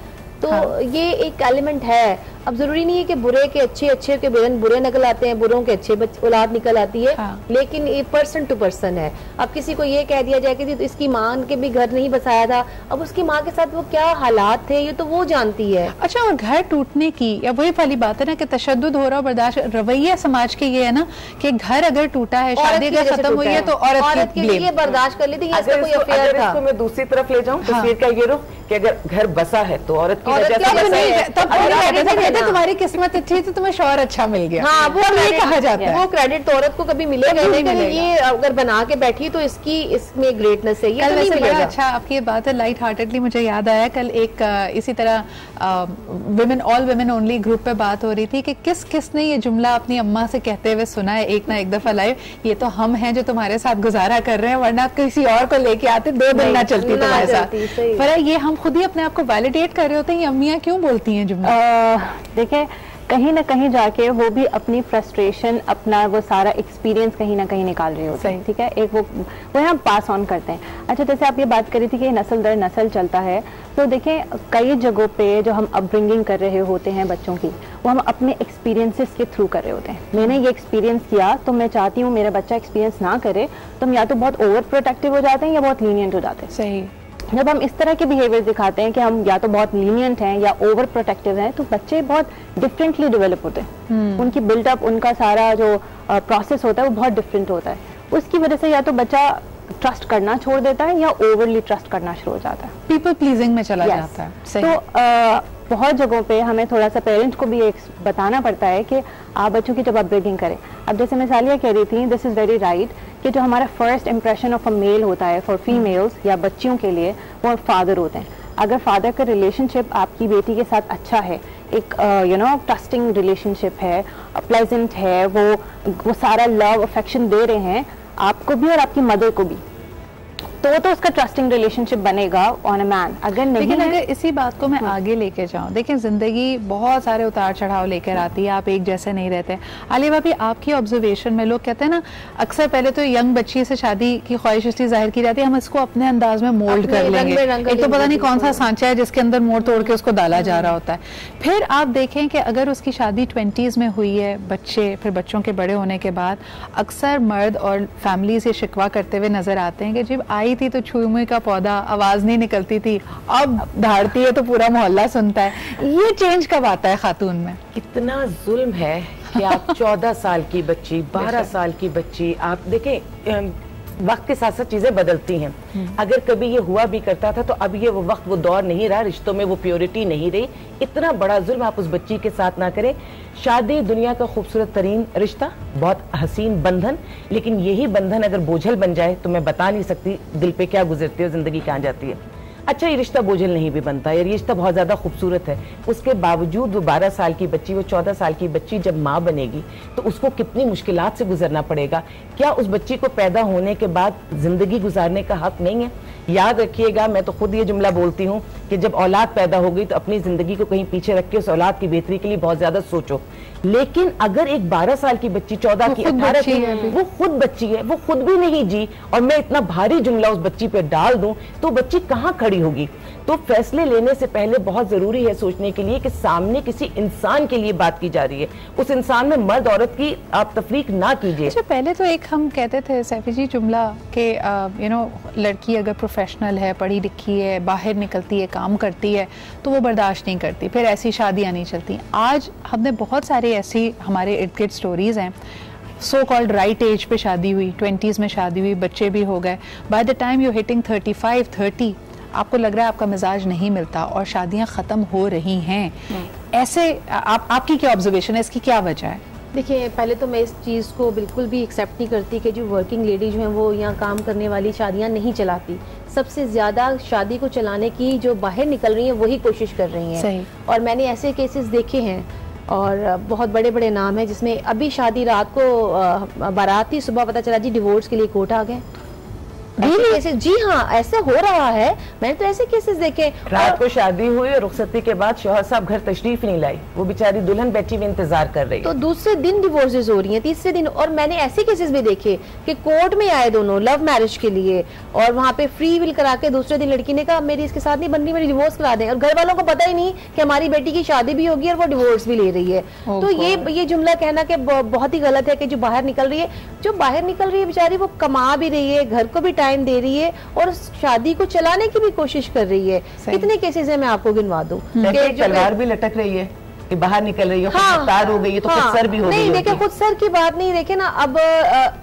तो ये एक एलिमेंट है। अब जरूरी नहीं है कि बुरे के अच्छे के बुरे निकल आते हैं, बुरों के अच्छे औलाद निकल आती है, लेकिन ये पर्सन टू पर्सन है। अब किसी को ये कह दिया जाए कि तो इसकी माँ के भी घर नहीं बसाया था, अब उसकी माँ के साथ वो क्या हालात थे ये तो वो जानती है। अच्छा, और घर टूटने की या वही वाली बात है ना कि तशद्दुद हो रहा है, बर्दाश्त, रवैया समाज के ये है ना कि घर अगर टूटा है, शादी अगर खत्म हुई है तो औरत के लिए बर्दाश्त कर लेती है। इसको मैं दूसरी तरफ ले जाऊँ, तस्वीर का ये रुख कि अगर घर बसा है तो औरत की तुम्हारी किस्मत अच्छी थी, तुम्हें शौहर अच्छा मिल गया। हाँ, वो ये कहा जाता है, वो क्रेडिट तो औरत को कभी मिलेगा नहीं। ये अगर बना के बैठी तो इसमें ग्रेटनेस है, ये नहीं मिलेगा। अच्छा, आपकी ये बात है लाइट हार्टेडली मुझे याद आया, कल एक इसी तरह women all women only group पे बात हो रही थी कि किसने ये जुमला अपनी अम्मा से कहते हुए सुना है एक ना एक दफा लाइव, ये तो हम हैं जो तुम्हारे साथ गुजारा कर रहे हैं, वरना किसी और को लेके आते 2 दिन ना चलती तुम्हारे साथ। पर ये हम खुद ही अपने आप को वैलिडेट कर रहे होते हैं, ये अम्मियाँ क्यों बोलती हैं जुमला? देखिए, कहीं ना कहीं जाके वो भी अपनी फ्रस्ट्रेशन, अपना वो सारा एक्सपीरियंस कहीं ना कहीं निकाल रहे होते हैं। ठीक है, एक वो हम पास ऑन करते हैं। अच्छा, जैसे आप ये बात करी थी कि नस्ल दर नस्ल चलता है, तो देखें कई जगहों पे जो हम अपब्रिंगिंग कर रहे होते हैं बच्चों की, वो हम अपने एक्सपीरियंसेस के थ्रू कर रहे होते हैं। मैंने ये एक्सपीरियंस किया तो मैं चाहती हूँ मेरा बच्चा एक्सपीरियंस ना करे, तो हम या तो बहुत ओवर प्रोटेक्टिव हो जाते हैं या बहुत लीनियंट हो जाते हैं। सही। जब हम इस तरह के बिहेवियर दिखाते हैं कि हम या तो बहुत लीनियंट हैं या ओवर प्रोटेक्टिव हैं, तो बच्चे बहुत डिफरेंटली डेवलप होते हैं। उनकी बिल्डअप, उनका सारा जो प्रोसेस होता है वो बहुत डिफरेंट होता है। उसकी वजह से या तो बच्चा ट्रस्ट करना छोड़ देता है या ओवरली ट्रस्ट करना शुरू हो जाता है, पीपल प्लीजिंग में चला जाता है। सही। तो बहुत जगहों पे हमें थोड़ा सा पेरेंट्स को भी एक बताना पड़ता है कि आप बच्चों की जब अपब्रिंगिंग करें। अब जैसे मैं सालिया कह रही थी, दिस इज़ वेरी राइट, कि जो हमारा first impression of a male होता है फॉर फीमेल्स या बच्चियों के लिए, वो फादर होते हैं। अगर फादर का रिलेशनशिप आपकी बेटी के साथ अच्छा है, एक ट्रस्टिंग रिलेशनशिप है, प्लेजेंट है, वो सारा लव अफेक्शन दे रहे हैं आपको भी और आपकी मदर को भी, तो उसका ट्रस्टिंग रिलेशनशिप बनेगा ऑन अ मैन। अगर नहीं, लेकिन अगर इसी बात को मैं आगे लेके जाऊं, देखिए जिंदगी बहुत सारे उतार चढ़ाव लेकर आती है, आप एक जैसे नहीं रहते। आलिया भाभी, आपकी ऑब्जर्वेशन में लोग कहते हैं ना, अक्सर पहले तो यंग बच्ची से शादी की ख्वाहिश इसलिए जाहिर की जाती है हम इसको अपने अंदाज में मोल्ड कर लेंगे, एक तो पता नहीं कौन सा सांचा है जिसके अंदर मोड़ तोड़ के उसको डाला जा रहा होता है। फिर आप देखें कि अगर उसकी शादी 20s में हुई है, बच्चे, फिर बच्चों के बड़े होने के बाद अक्सर मर्द और फैमिली से शिकवा करते हुए नजर आते हैं कि जब आई थी तो छुई मुई का पौधा, आवाज नहीं निकलती थी, अब धाड़ती है तो पूरा मोहल्ला सुनता है। ये चेंज कब आता है खातून में? इतना जुल्म है कि आप 14 साल की बच्ची, 12 साल की बच्ची, आप देखें वक्त के साथ साथ चीजें बदलती हैं। अगर कभी ये हुआ भी करता था तो अब ये वो वक्त, वो दौर नहीं रहा, रिश्तों में वो प्योरिटी नहीं रही। इतना बड़ा जुल्म आप उस बच्ची के साथ ना करें। शादी दुनिया का खूबसूरत तरीन रिश्ता, बहुत हसीन बंधन, लेकिन यही बंधन अगर बोझल बन जाए तो मैं बता नहीं सकती दिल पे क्या गुजरती है, जिंदगी कहाँ जाती है। अच्छा ये रिश्ता बोझिल नहीं भी बनता, ये रिश्ता बहुत ज़्यादा खूबसूरत है, उसके बावजूद वो 12 साल की बच्ची, वो 14 साल की बच्ची जब माँ बनेगी तो उसको कितनी मुश्किलात से गुजरना पड़ेगा। क्या उस बच्ची को पैदा होने के बाद ज़िंदगी गुजारने का हक नहीं है? याद रखिएगा, मैं तो खुद ये जुमला बोलती हूँ कि जब औलाद पैदा हो गई तो अपनी ज़िंदगी को कहीं पीछे रख के उस औलाद की बेहतरी के लिए बहुत ज़्यादा सोचो। लेकिन अगर एक 12 साल की बच्ची, 14 की, 18 की, वो खुद बच्ची है, वो खुद भी नहीं जी, और मैं इतना भारी जुमला उस बच्ची पे डाल दूं तो बच्ची कहाँ खड़ी होगी? तो फैसले लेने से पहले बहुत जरूरी है सोचने के लिए कि सामने किसी इंसान के लिए बात की जा रही है, उस इंसान में मर्द औरत की आप तफरीक ना कीजिए। अच्छा, पहले तो एक हम कहते थे सैफी जी जुमला कि यू नो लड़की अगर प्रोफेशनल है, पढ़ी लिखी है, बाहर निकलती है, काम करती है तो वो बर्दाश्त नहीं करती, फिर ऐसी शादियाँ नहीं चलती। आज हमने बहुत सारी ऐसी हमारे इर्द गिर्द स्टोरीज हैं, सो कॉल्ड राइट एज पे शादी हुई, 20s में शादी हुई, बच्चे भी हो गए, by the time you hitting 35-30 आपको लग रहा है आपका मिजाज नहीं मिलता और शादियां ख़त्म हो रही हैं। ऐसे आपकी क्या ऑब्जर्वेशन है, इसकी क्या वजह है? देखिए, पहले तो मैं इस चीज़ को बिल्कुल भी एक्सेप्ट नहीं करती कि जो वर्किंग लेडी जो हैं वो यहाँ काम करने वाली शादियाँ नहीं चलाती। सबसे ज़्यादा शादी को चलाने की जो बाहर निकल रही हैं वही कोशिश कर रही हैं। और मैंने ऐसे केसेस देखे हैं और बहुत बड़े बड़े नाम हैं जिसमें अभी शादी रात को बारात थी, सुबह पता चला जी डिवोर्स के लिए कोर्ट आ गए। केसेस, जी हाँ, ऐसा हो रहा है, मैंने तो ऐसे केसेस देखे। रात को शादी हुई और रुखसती के बाद शौहर साहब घर तशरीफ नहीं लाई, वो बेचारी दुल्हन बैठी हुई इंतजार कर रही है, तो दूसरे दिन डिवोर्सेस हो रही हैं, तीसरे दिन। और मैंने ऐसे केसेस भी देखे कि कोर्ट में आए दोनों लव मैरिज के लिए और वहाँ पे फ्री विल करा के दूसरे दिन लड़की ने कहा मेरी इसके साथ नहीं बन रही, मेरी डिवोर्स करा दें, और घर वालों को पता ही नहीं कि हमारी बेटी की शादी भी होगी और वो डिवोर्स भी ले रही है। तो ये जुमला कहना कि बहुत ही गलत है कि जो बाहर निकल रही है, जो बाहर निकल रही है बेचारी वो कमा भी रही है, घर को भी टाइम दे रही है और शादी को चलाने की भी कोशिश कर रही है। कितने केसेस है मैं आपको गिनवा दूं। तलवार भी लटक रही है कि बाहर निकल रही है, हाँ, हो गई है तो खुद सर भी हो नहीं, देखिए खुद सर की बात नहीं, देखे ना अब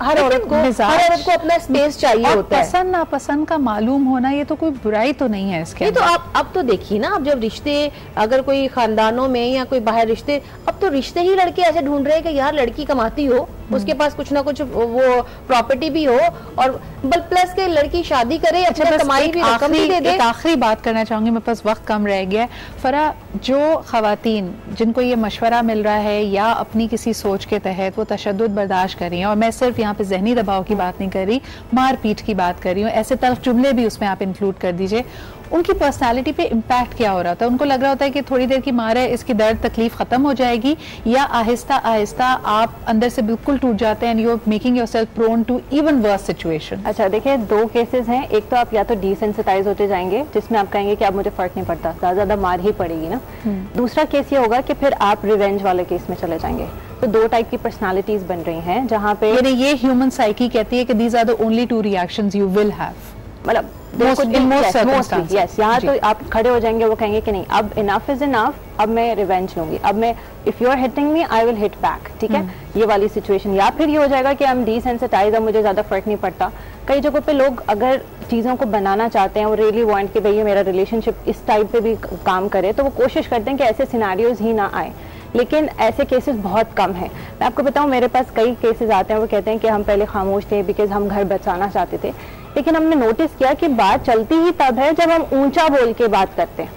हर औरत को अपना स्पेस चाहिए होता है। पसंद नापसंद का मालूम होना ये तो कोई बुराई तो नहीं है इसके। तो आप अब तो देखिए ना, अब जब रिश्ते अगर कोई खानदानों में या कोई बाहर रिश्ते, अब तो रिश्ते ही लड़के ऐसे ढूंढ रहे हैं कि यार लड़की कमाती हो, उसके पास कुछ ना कुछ वो प्रॉपर्टी भी हो और प्लस के लड़की शादी करे, अच्छा कमाई भी रकम भी दे दे। आखिरी बात करना चाहूंगी, मेरे पास वक्त कम रह गया है। फरा, जो खवातीन जिनको ये मशवरा मिल रहा है या अपनी किसी सोच के तहत वो तशद्दुद बर्दाश्त कर रही हैं, और मैं सिर्फ यहाँ पे जहनी दबाव की बात नहीं कर रही, मार पीट की बात कर रही हूँ, ऐसे तल्ख जुमले भी उसमें आप इंक्लूड कर दीजिए, उनकी पर्सनालिटी पे इम्पैक्ट क्या हो रहा था? उनको लग रहा होता है कि थोड़ी देर की मार है, इसकी दर्द तकलीफ खत्म हो जाएगी, या आहिस्ता आहिस्ता आप अंदर से बिल्कुल टूट जाते हैं and you are making yourself prone to even worse situation? अच्छा देखिए, दो केसेस हैं। एक तो आप या तो डिसेंसिटाइज होते जाएंगे जिसमें आप कहेंगे कि अब मुझे फर्क नहीं पड़ता, ज्यादा मार ही पड़ेगी ना। दूसरा केस ये होगा कि फिर आप रिवेंज वाले केस में चले जाएंगे। तो दो टाइप की पर्सनालिटीज बन रही हैं जहाँ पे ये ह्यूमन साइकी कहती है कि these are the only two reactions you will have, मतलब यहाँ तो आप खड़े हो जाएंगे, वो कहेंगे कि नहीं अब इनफ इज इनफ, अब मैं रिवेंज लूंगी, अब मैं if you are hitting me I will hit back, ठीक है, ये वाली सिचुएशन। या फिर ये हो जाएगा कि हम डिसेंसिटाइज, अब मुझे ज्यादा फर्क नहीं पड़ता। कई जगहों पे लोग अगर चीज़ों को बनाना चाहते हैं, वो रियली वांट कि भैया मेरा रिलेशनशिप इस टाइप पे भी काम करे, तो वो कोशिश करते हैं कि ऐसे सिनेरियोज ही ना आए, लेकिन ऐसे केसेस बहुत कम हैं। मैं आपको बताऊं, मेरे पास कई केसेस आते हैं, वो कहते हैं कि हम पहले खामोश थे बिकॉज हम घर बचाना चाहते थे, लेकिन हमने नोटिस किया कि बात चलती ही तब है जब हम ऊंचा बोल के बात करते हैं,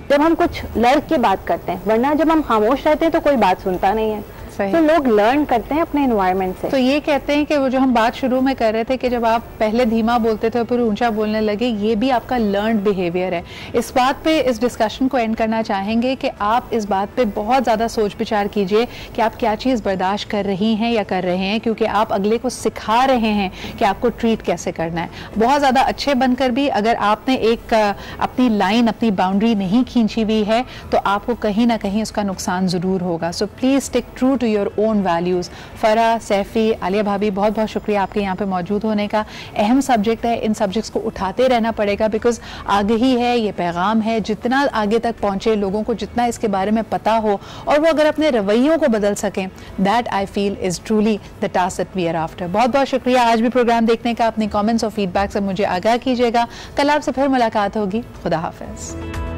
जब हम कुछ लड़ के बात करते हैं, वरना जब हम खामोश रहते हैं तो कोई बात सुनता नहीं है। तो लोग लर्न करते हैं अपने एनवायरनमेंट से। तो ये कहते हैं कि वो जो हम बात शुरू में कर रहे थे कि जब आप पहले धीमा बोलते थे और फिर ऊंचा बोलने लगे, ये भी आपका लर्नड बिहेवियर है। इस बात पे इस डिस्कशन को एंड करना चाहेंगे कि आप इस बात पे बहुत ज़्यादा सोच विचार कीजिए कि आप क्या चीज़ बर्दाश्त कर रही हैं या कर रहे हैं, क्योंकि आप अगले को सिखा रहे हैं कि आपको ट्रीट कैसे करना है। बहुत ज़्यादा अच्छे बनकर भी अगर आपने एक अपनी लाइन, अपनी बाउंड्री नहीं खींची हुई है तो आपको कहीं ना कहीं उसका नुकसान ज़रूर होगा। So please stick true to your own values. Farah, Saifi, Alia भाभी, बहुत बहुत शुक्रिया आपके यहाँ पे मौजूद होने का। अहम सब्जेक्ट है, इन सब्जेक्ट्स को उठाते रहना पड़ेगा बिकॉज आगे ही है, ये पैगाम है, जितना आगे तक पहुँचे लोगों को, जितना इसके बारे में पता हो और वो अगर अपने रवैयों को बदल सकें, that I feel is truly the task that we are after. बहुत बहुत शुक्रिया आज भी प्रोग्राम देखने का। अपने कमेंट्स और फीडबैक से मुझे आगाह कीजिएगा। कल आपसे फिर मुलाकात होगी। खुदा हाफिज़।